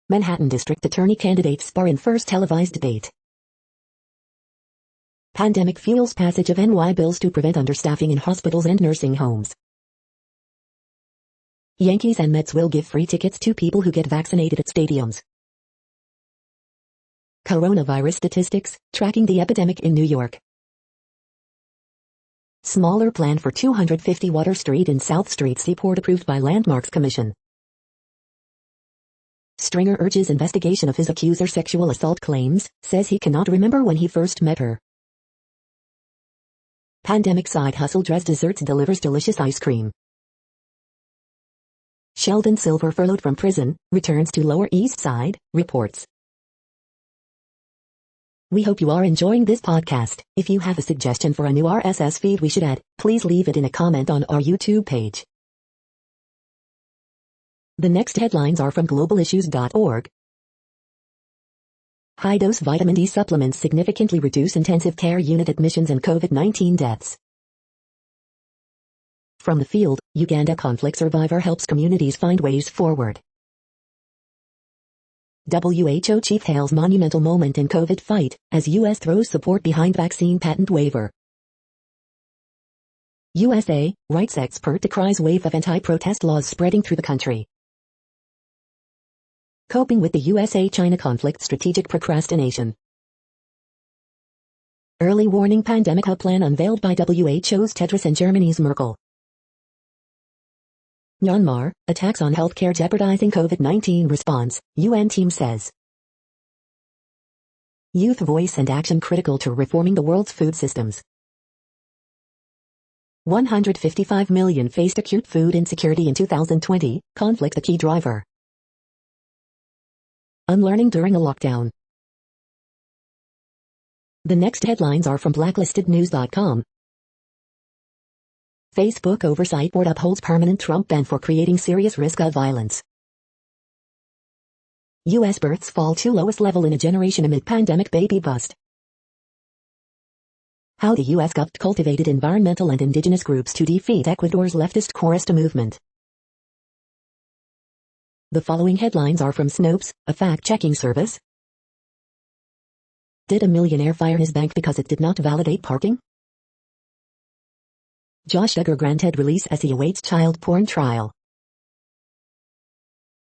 Manhattan District Attorney candidates spar in first televised debate. Pandemic fuels passage of NY bills to prevent understaffing in hospitals and nursing homes. Yankees and Mets will give free tickets to people who get vaccinated at stadiums. Coronavirus statistics, tracking the epidemic in New York. Smaller plan for 250 Water Street in South Street Seaport approved by Landmarks Commission. Stringer urges investigation of his accuser's sexual assault claims, says he cannot remember when he first met her. Pandemic side hustle Dress Desserts delivers delicious ice cream. Sheldon Silver furloughed from prison, returns to Lower East Side, reports. We hope you are enjoying this podcast. If you have a suggestion for a new RSS feed we should add, please leave it in a comment on our YouTube page. The next headlines are from globalissues.org. High-dose vitamin D supplements significantly reduce intensive care unit admissions and COVID-19 deaths. From the field, Uganda conflict survivor helps communities find ways forward. WHO chief hails monumental moment in COVID fight, as US throws support behind vaccine patent waiver. USA, rights expert decries wave of anti-protest laws spreading through the country. Coping with the USA-China conflict strategic procrastination. Early warning pandemic hub plan unveiled by WHO's Tedros and Germany's Merkel. Myanmar, attacks on healthcare jeopardizing COVID-19 response, UN team says. Youth voice and action critical to reforming the world's food systems. 155 million faced acute food insecurity in 2020, conflict a key driver. Unlearning during a lockdown. The next headlines are from blacklistednews.com. Facebook Oversight Board upholds permanent Trump ban for creating serious risk of violence. U.S. births fall to lowest level in a generation amid pandemic baby bust. How the U.S. government cultivated environmental and indigenous groups to defeat Ecuador's leftist Corista movement. The following headlines are from Snopes, a fact-checking service. Did a millionaire fire his bank because it did not validate parking? Josh Duggar granted release as he awaits child porn trial.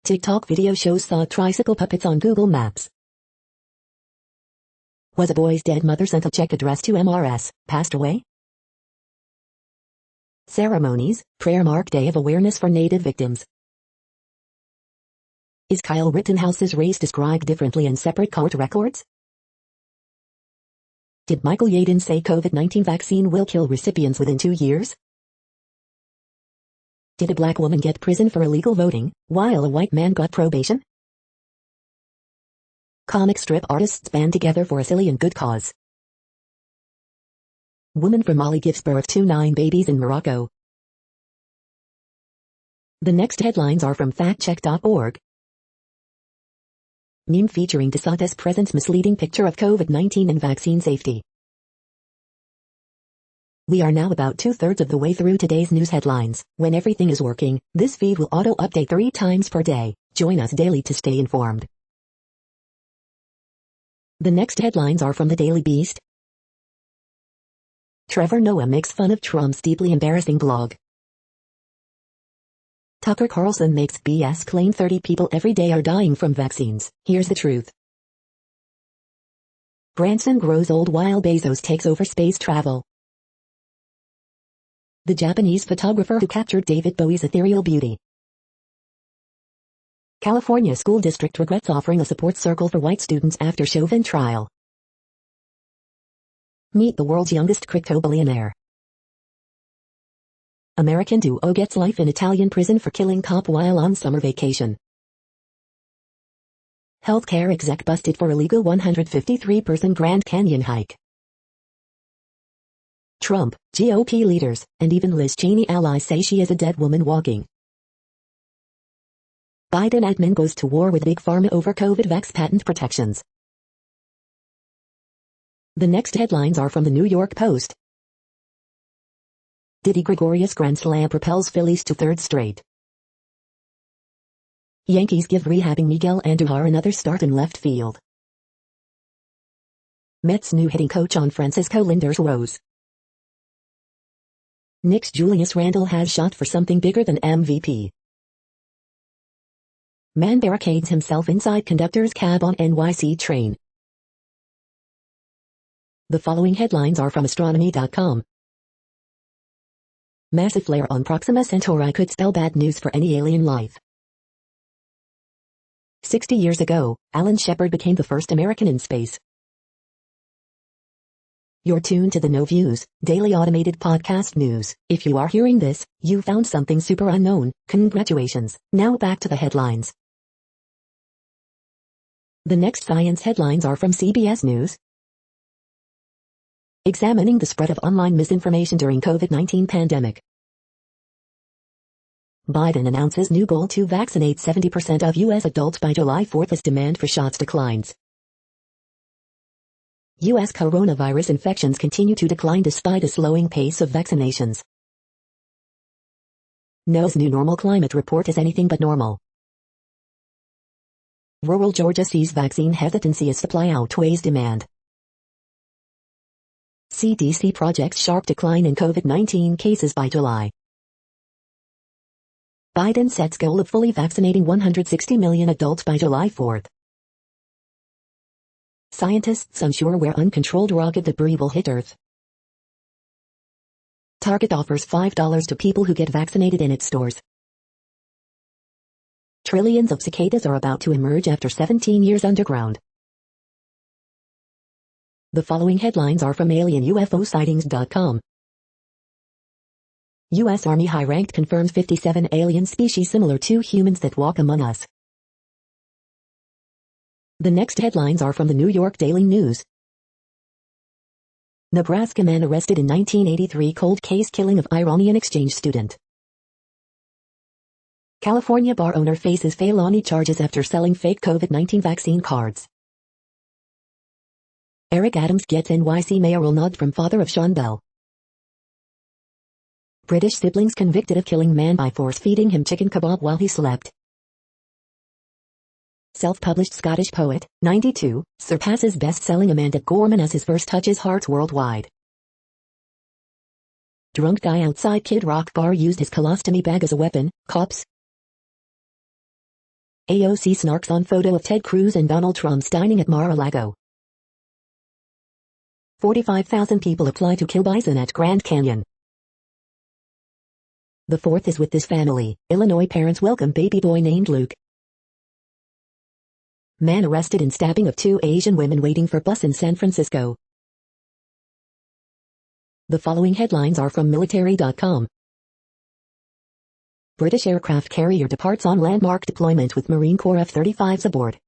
TikTok video shows saw tricycle puppets on Google Maps. Was a boy's dead mother sent a check addressed to MRS, passed away? Ceremonies, prayer mark day of awareness for Native victims. Is Kyle Rittenhouse's race described differently in separate court records? Did Michael Yaden say COVID-19 vaccine will kill recipients within 2 years? Did a black woman get prison for illegal voting, while a white man got probation? Comic strip artists band together for a silly and good cause. Woman from Mali gives birth to 9 babies in Morocco. The next headlines are from factcheck.org. Meme featuring DeSantis presents misleading picture of COVID-19 and vaccine safety. We are now about 2/3 of the way through today's news headlines. When everything is working, this feed will auto-update 3 times per day. Join us daily to stay informed. The next headlines are from the Daily Beast. Trevor Noah makes fun of Trump's deeply embarrassing blog. Tucker Carlson makes BS claim 30 people every day are dying from vaccines. Here's the truth. Branson grows old while Bezos takes over space travel. The Japanese photographer who captured David Bowie's ethereal beauty. California school district regrets offering a support circle for white students after Chauvin trial. Meet the world's youngest crypto billionaire. American duo gets life in Italian prison for killing cop while on summer vacation. Healthcare exec busted for illegal 153-person Grand Canyon hike. Trump, GOP leaders, and even Liz Cheney allies say she is a dead woman walking. Biden admin goes to war with Big Pharma over COVID vax patent protections. The next headlines are from the New York Post. Diddy Gregorius Grand Slam propels Phillies to 3rd straight. Yankees give rehabbing Miguel Andujar another start in left field. Mets new hitting coach on Francisco Lindor's woes. Knicks Julius Randle has shot for something bigger than MVP. Man barricades himself inside conductor's cab on NYC train. The following headlines are from astronomy.com. Massive flare on Proxima Centauri could spell bad news for any alien life. 60 years ago, Alan Shepard became the first American in space. You're tuned to the No Views, daily automated podcast news. If you are hearing this, you found something super unknown. Congratulations. Now back to the headlines. The next science headlines are from CBS News. Examining the spread of online misinformation during COVID-19 pandemic. Biden announces new goal to vaccinate 70% of U.S. adults by July 4th as demand for shots declines. U.S. coronavirus infections continue to decline despite a slowing pace of vaccinations. NOAA's new normal climate report is anything but normal. Rural Georgia sees vaccine hesitancy as supply outweighs demand. CDC projects sharp decline in COVID-19 cases by July. Biden sets goal of fully vaccinating 160 million adults by July 4th. Scientists unsure where uncontrolled rocket debris will hit Earth. Target offers $5 to people who get vaccinated in its stores. Trillions of cicadas are about to emerge after 17 years underground. The following headlines are from alienUFOsightings.com. U.S. Army high-ranked confirms 57 alien species similar to humans that walk among us. The next headlines are from the New York Daily News. Nebraska man arrested in 1983 cold case killing of Iranian exchange student. California bar owner faces felony charges after selling fake COVID-19 vaccine cards. Eric Adams gets NYC mayoral nod from father of Sean Bell. British siblings convicted of killing man by force-feeding him chicken kebab while he slept. Self-published Scottish poet, 92, surpasses best-selling Amanda Gorman as his verse touches hearts worldwide. Drunk guy outside Kid Rock bar used his colostomy bag as a weapon, cops. AOC snarks on photo of Ted Cruz and Donald Trump dining at Mar-a-Lago. 45,000 people apply to kill bison at Grand Canyon. The fourth is with this family. Illinois parents welcome baby boy named Luke. Man arrested in stabbing of two Asian women waiting for bus in San Francisco. The following headlines are from military.com. British aircraft carrier departs on landmark deployment with Marine Corps F-35s aboard.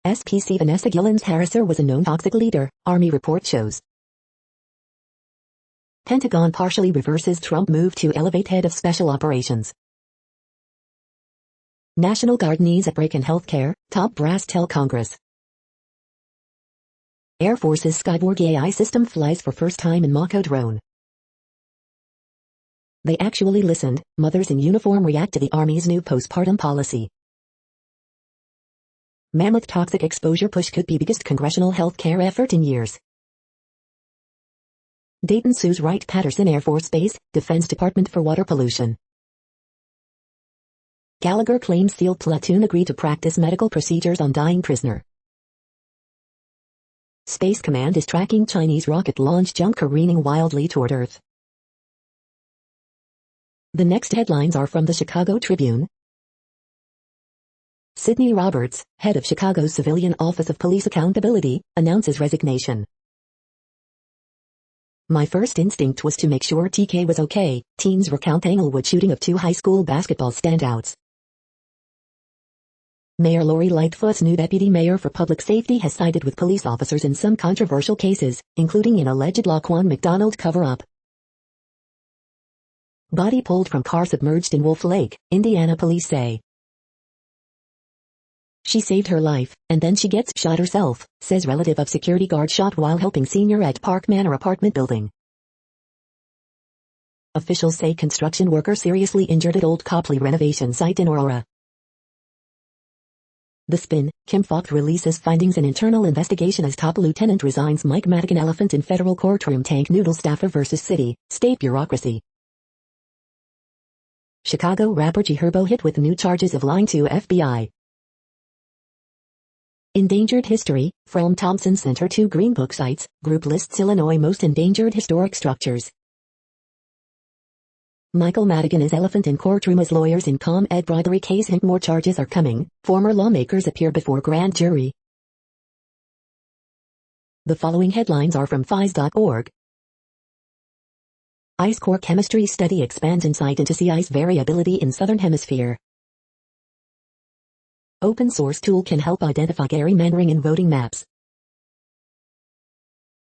SPC Vanessa Gillen's harasser was a known toxic leader, Army report shows. Pentagon partially reverses Trump move to elevate head of special operations. National Guard needs a break in healthcare, top brass tell Congress. Air Force's Skyborg AI system flies for first time in Mako drone. They actually listened. Mothers in uniform react to the Army's new postpartum policy. Mammoth toxic exposure push could be biggest congressional healthcare effort in years. Dayton sues Wright-Patterson Air Force Base, Defense Department for water pollution. Gallagher claims SEAL platoon agreed to practice medical procedures on dying prisoner. Space Command is tracking Chinese rocket launch junk careening wildly toward Earth. The next headlines are from the Chicago Tribune. Sidney Roberts, head of Chicago's Civilian Office of Police Accountability, announces resignation. My first instinct was to make sure TK was okay. Teens recount Englewood shooting of two high school basketball standouts. Mayor Lori Lightfoot's new deputy mayor for public safety has sided with police officers in some controversial cases, including an alleged Laquan McDonald cover-up. Body pulled from car submerged in Wolf Lake, Indiana, police say. She saved her life, and then she gets shot herself, says relative of security guard shot while helping senior at Park Manor apartment building. Officials say construction worker seriously injured at Old Copley renovation site in Aurora. The Spin, Kim Foxx releases findings in internal investigation as top lieutenant resigns. Mike Madigan elephant in federal courtroom. Tank noodle staffer versus city, state bureaucracy. Chicago rapper G Herbo hit with new charges of lying to FBI. Endangered history, from Thompson Center to Green Book sites, group lists Illinois most endangered historic structures. Michael Madigan is elephant in courtroom as lawyers in ComEd bribery case hint more charges are coming. Former lawmakers appear before grand jury. The following headlines are from phys.org. Ice core chemistry study expands insight into sea ice variability in southern hemisphere. Open source tool can help identify gerrymandering in voting maps.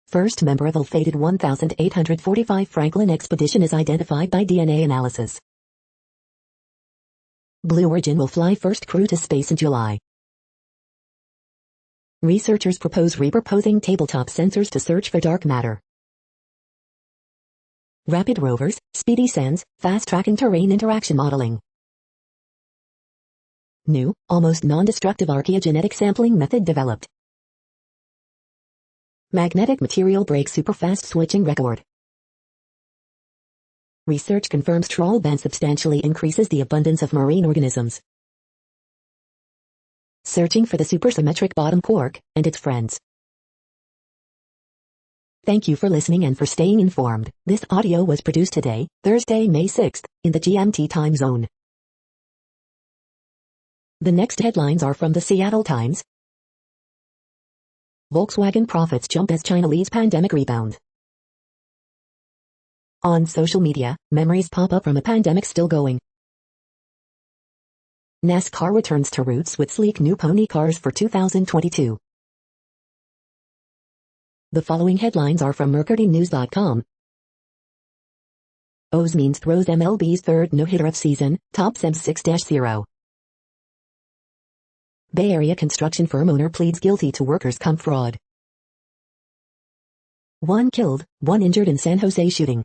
First member of ill-fated 1845 Franklin expedition is identified by DNA analysis. Blue Origin will fly first crew to space in July. Researchers propose repurposing tabletop sensors to search for dark matter. Rapid rovers, speedy sands, fast-tracking terrain interaction modeling. New, almost non-destructive archaeogenetic sampling method developed. Magnetic material breaks superfast switching record. Research confirms trawl ban substantially increases the abundance of marine organisms. Searching for the supersymmetric bottom quark and its friends. Thank you for listening and for staying informed. This audio was produced today, Thursday, May 6th, in the GMT time zone. The next headlines are from the Seattle Times. Volkswagen profits jump as China leads pandemic rebound. On social media, memories pop up from a pandemic still going. NASCAR returns to roots with sleek new pony cars for 2022. The following headlines are from mercurynews.com. O's means throws MLB's third no-hitter of season, tops M 6-0. Bay Area construction firm owner pleads guilty to workers' comp fraud. 1 killed, 1 injured in San Jose shooting.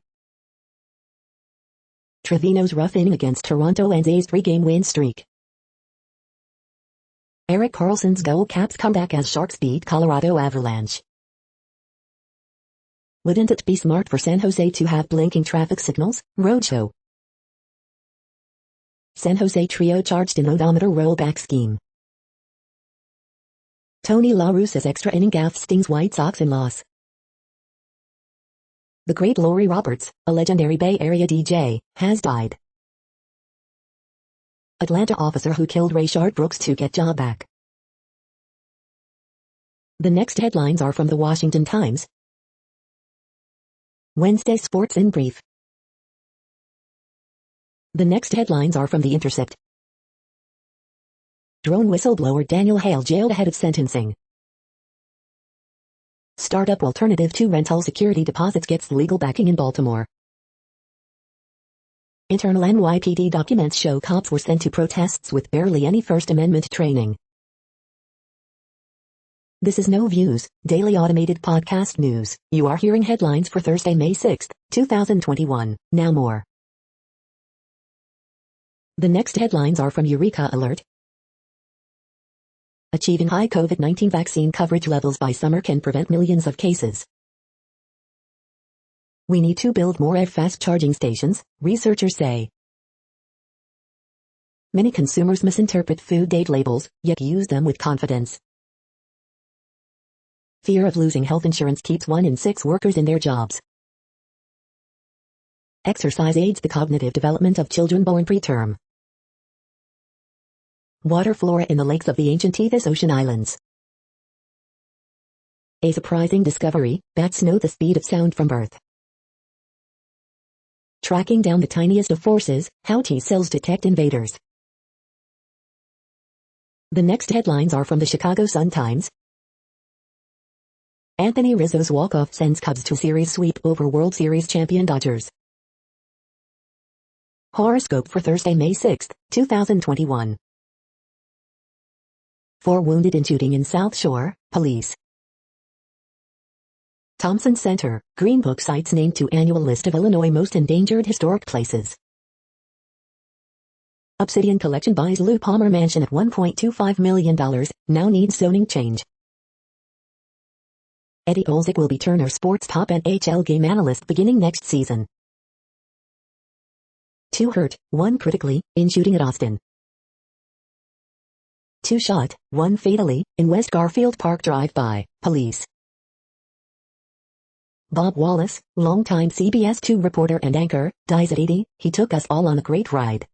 Trevino's rough inning against Toronto ends A's 3-game win streak. Erik Karlsson's goal caps comeback as Sharks beat Colorado Avalanche. Wouldn't it be smart for San Jose to have blinking traffic signals? Roadshow. San Jose trio charged in odometer rollback scheme. Tony La Russa's extra inning gaffe stings White Sox in loss. The great Lori Roberts, a legendary Bay Area DJ, has died. Atlanta officer who killed Rayshard Brooks to get job back. The next headlines are from the Washington Times. Wednesday sports in brief. The next headlines are from The Intercept. Drone whistleblower Daniel Hale jailed ahead of sentencing. Startup alternative to rental security deposits gets legal backing in Baltimore. Internal NYPD documents show cops were sent to protests with barely any First Amendment training. This is No Views, daily automated podcast news. You are hearing headlines for Thursday, May 6th, 2021. Now more. The next headlines are from Eureka Alert. Achieving high COVID-19 vaccine coverage levels by summer can prevent millions of cases. We need to build more fast charging stations, researchers say. Many consumers misinterpret food date labels, yet use them with confidence. Fear of losing health insurance keeps 1 in 6 workers in their jobs. Exercise aids the cognitive development of children born preterm. Water flora in the lakes of the ancient Tethys Ocean Islands. A surprising discovery, bats know the speed of sound from birth. Tracking down the tiniest of forces, how T cells detect invaders. The next headlines are from the Chicago Sun-Times. Anthony Rizzo's walk-off sends Cubs to series sweep over World Series champion Dodgers. Horoscope for Thursday, May 6th, 2021. 4 wounded in shooting in South Shore, police. Thompson Center, Green Book cites named to annual list of Illinois most endangered historic places. Obsidian Collection buys Lou Palmer Mansion at $1.25 million, now needs zoning change. Eddie Olczyk will be Turner Sports top NHL game analyst beginning next season. 2 hurt, 1 critically, in shooting at Austin. 2 shot, 1 fatally, in West Garfield Park drive-by, police. Bob Wallace, longtime CBS 2 reporter and anchor, dies at 80. He took us all on a great ride.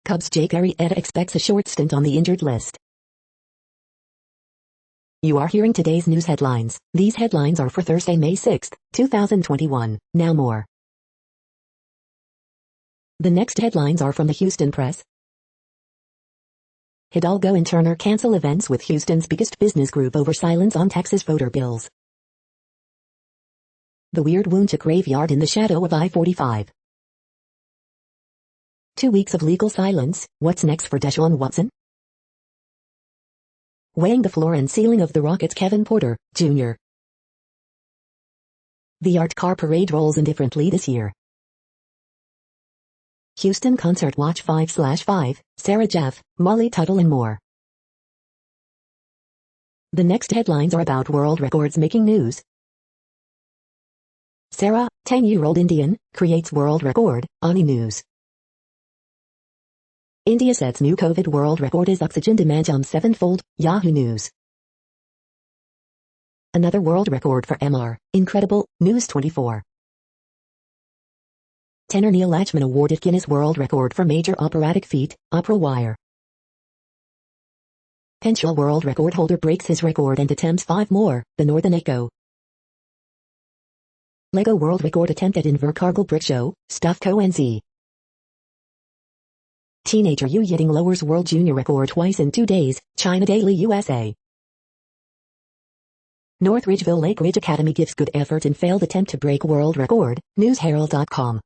Cubs Jake Arrieta expects a short stint on the injured list. You are hearing today's news headlines. These headlines are for Thursday, May 6, 2021. Now more. The next headlines are from the Houston Press. Hidalgo and Turner cancel events with Houston's biggest business group over silence on Texas voter bills. The weird Woonchuk graveyard in the shadow of I-45. 2 weeks of legal silence. What's next for Deshaun Watson? Weighing the floor and ceiling of the Rockets' Kevin Porter, Jr. The art car parade rolls indifferently this year. Houston Concert Watch 5/5, Sarah Jeff, Molly Tuttle and more. The next headlines are about world records making news. Sarah, 10-year-old Indian, creates world record, Ani News. India sets new COVID world record as oxygen demand jumps 7-fold, Yahoo News. Another world record for MR, incredible, News 24. Tenor Neil Lachman awarded Guinness World Record for major operatic feat, Opera Wire. Penshall world record holder breaks his record and attempts 5 more, the Northern Echo. Lego world record attempt at Invercargill brick show, Stuff Co. NZ. Teenager Yu Yiding lowers world junior record twice in 2 days, China Daily USA. North Ridgeville Lake Ridge Academy gives good effort in failed attempt to break world record, newsherald.com.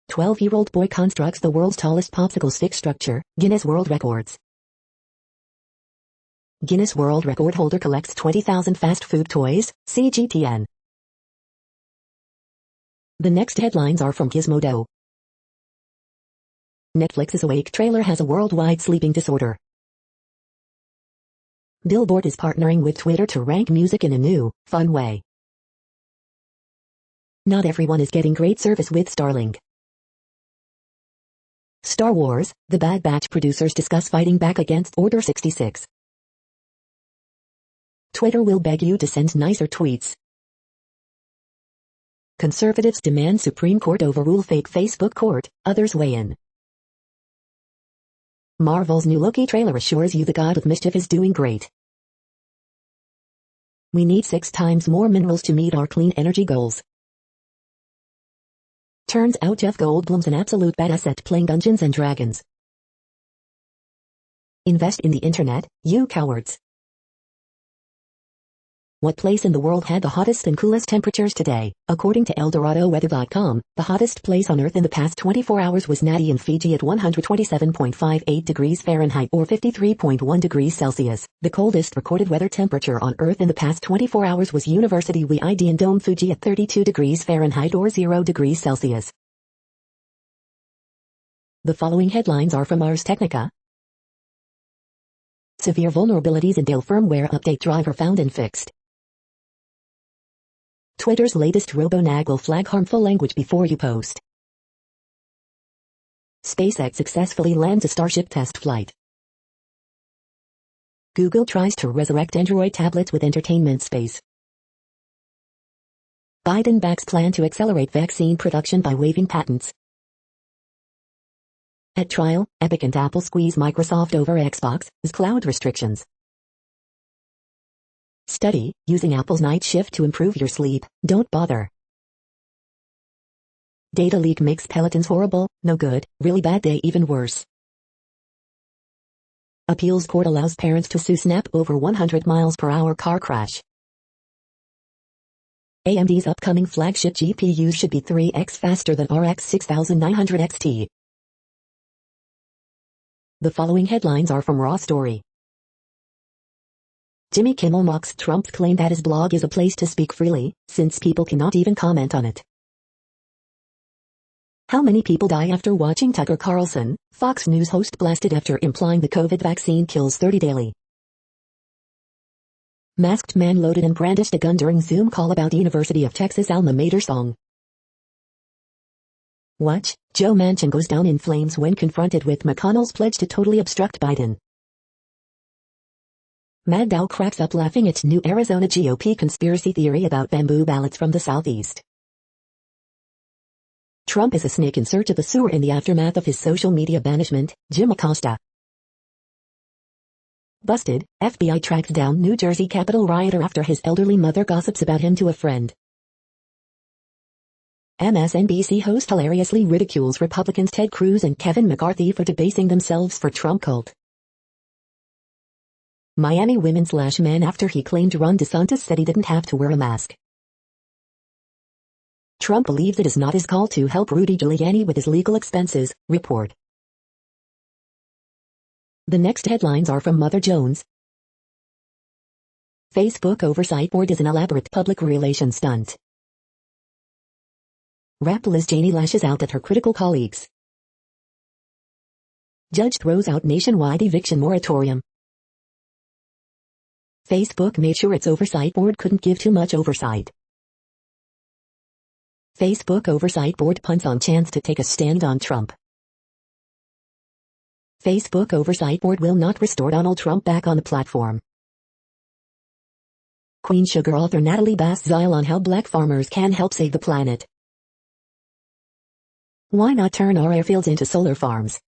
12-year-old boy constructs the world's tallest popsicle stick structure, Guinness World Records. Guinness World Record holder collects 20,000 fast food toys, CGTN. The next headlines are from Gizmodo. Netflix's Awake trailer has a worldwide sleeping disorder. Billboard is partnering with Twitter to rank music in a new, fun way. Not everyone is getting great service with Starlink. Star Wars, The Bad Batch producers discuss fighting back against Order 66. Twitter will beg you to send nicer tweets. Conservatives demand Supreme Court overrule fake Facebook court, others weigh in. Marvel's new Loki trailer assures you the God of Mischief is doing great. We need 6 times more minerals to meet our clean energy goals. Turns out Jeff Goldblum's an absolute badass at playing Dungeons and Dragons. Invest in the internet, you cowards. What place in the world had the hottest and coolest temperatures today? According to ElDoradoWeather.com, the hottest place on Earth in the past 24 hours was Nadi in Fiji at 127.58 degrees Fahrenheit or 53.1 degrees Celsius. The coldest recorded weather temperature on Earth in the past 24 hours was University Wi-Di in Dome, Fuji at 32 degrees Fahrenheit or 0 degrees Celsius. The following headlines are from Ars Technica. Severe vulnerabilities in Dell firmware update driver found and fixed. Twitter's latest RoboNag will flag harmful language before you post. SpaceX successfully lands a Starship test flight. Google tries to resurrect Android tablets with entertainment space. Biden backs plan to accelerate vaccine production by waiving patents. At trial, Epic and Apple squeeze Microsoft over Xbox's cloud restrictions. Study, using Apple's night shift to improve your sleep, don't bother. Data leak makes Peloton's horrible, no good, really bad day even worse. Appeals court allows parents to sue Snap over 100 miles per hour car crash. AMD's upcoming flagship GPUs should be 3x faster than RX 6900 XT. The following headlines are from Raw Story. Jimmy Kimmel mocks Trump's claim that his blog is a place to speak freely, since people cannot even comment on it. How many people die after watching Tucker Carlson, Fox News host blasted after implying the COVID vaccine kills 30 daily. Masked man loaded and brandished a gun during Zoom call about University of Texas alma mater song. Watch, Joe Manchin goes down in flames when confronted with McConnell's pledge to totally obstruct Biden. Mad Dow cracks up laughing at new Arizona GOP conspiracy theory about bamboo ballots from the southeast. Trump is a snake in search of the sewer in the aftermath of his social media banishment, Jim Acosta. Busted, FBI tracked down New Jersey Capitol rioter after his elderly mother gossips about him to a friend. MSNBC host hilariously ridicules Republicans Ted Cruz and Kevin McCarthy for debasing themselves for Trump cult. Miami women/man after he claimed Ron DeSantis said he didn't have to wear a mask. Trump believes it is not his call to help Rudy Giuliani with his legal expenses, report. The next headlines are from Mother Jones. Facebook Oversight Board is an elaborate public relations stunt. Rap Liz Cheney lashes out at her critical colleagues. Judge throws out nationwide eviction moratorium. Facebook made sure its oversight board couldn't give too much oversight. Facebook Oversight Board punts on chance to take a stand on Trump. Facebook Oversight Board will not restore Donald Trump back on the platform. Queen Sugar author Natalie Bass-Zile on how black farmers can help save the planet. Why not turn our airfields into solar farms?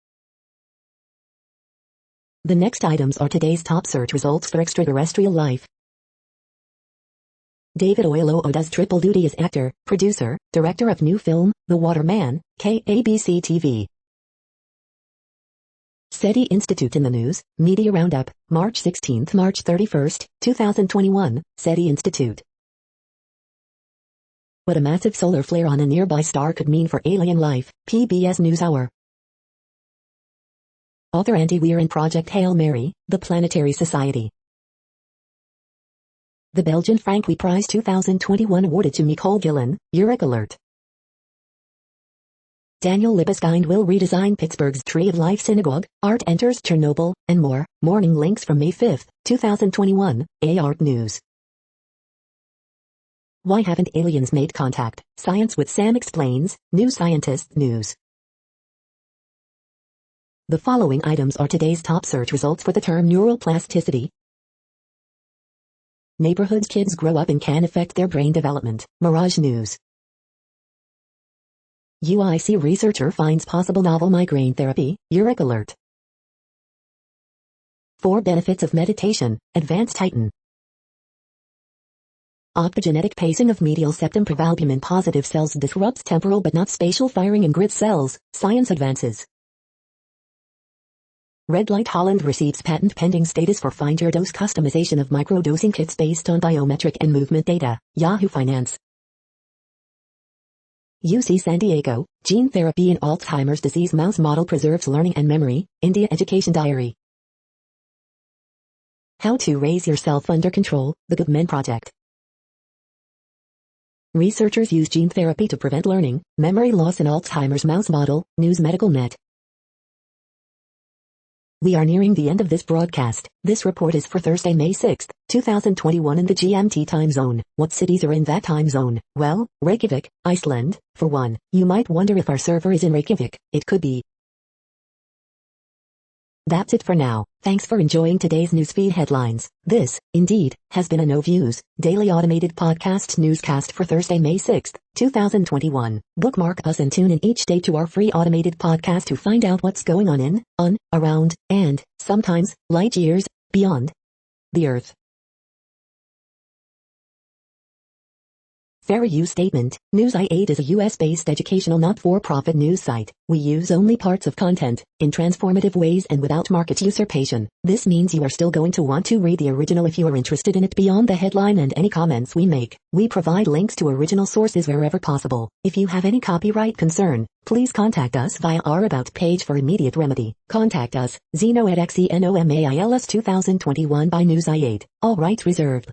The next items are today's top search results for extraterrestrial life. David Oyelowo does triple duty as actor, producer, director of new film, The Waterman, KABC TV. SETI Institute in the news, Media Roundup, March 16 – March 31, 2021, SETI Institute. What a massive solar flare on a nearby star could mean for alien life, PBS NewsHour. Author Andy Weir in Project Hail Mary, The Planetary Society. The Belgian Franqui Prize 2021 awarded to Nicole Gillen, Eureka Alert. Daniel Libeskind will redesign Pittsburgh's Tree of Life Synagogue, Art enters Chernobyl, and more. Morning links from May 5, 2021, Art News. Why haven't aliens made contact? Science with Sam explains, New Scientist News. The following items are today's top search results for the term neuroplasticity. Neighborhoods kids grow up in can affect their brain development, Mirage News. UIC researcher finds possible novel migraine therapy, Eureka Alert. 4 benefits of meditation, Advanced Titan. Optogenetic pacing of medial septum prevalbumin positive cells disrupts temporal but not spatial firing in grid cells, science advances. Red Light Holland receives patent pending status for find your dose customization of microdosing kits based on biometric and movement data, Yahoo Finance. UC San Diego, gene therapy in Alzheimer's disease mouse model preserves learning and memory, India Education Diary. How to raise yourself under control, the Good Men Project. Researchers use gene therapy to prevent learning, memory loss in Alzheimer's mouse model, News Medical Net. We are nearing the end of this broadcast. This report is for Thursday, May 6, 2021 in the GMT time zone. What cities are in that time zone? Well, Reykjavik, Iceland, for one. You might wonder if our server is in Reykjavik. It could be. That's it for now. Thanks for enjoying today's newsfeed headlines. This, indeed, has been a No Views, daily automated podcast newscast for Thursday, May 6, 2021. Bookmark us and tune in each day to our free automated podcast to find out what's going on, around, and, sometimes, light years, beyond the Earth. Fair use statement. News i8 is a US-based educational not-for-profit news site. We use only parts of content, in transformative ways and without market usurpation. This means you are still going to want to read the original if you are interested in it beyond the headline and any comments we make. We provide links to original sources wherever possible. If you have any copyright concern, please contact us via our About page for immediate remedy. Contact us, Zeno at XENOMAILS 2021 by News i8. All rights reserved.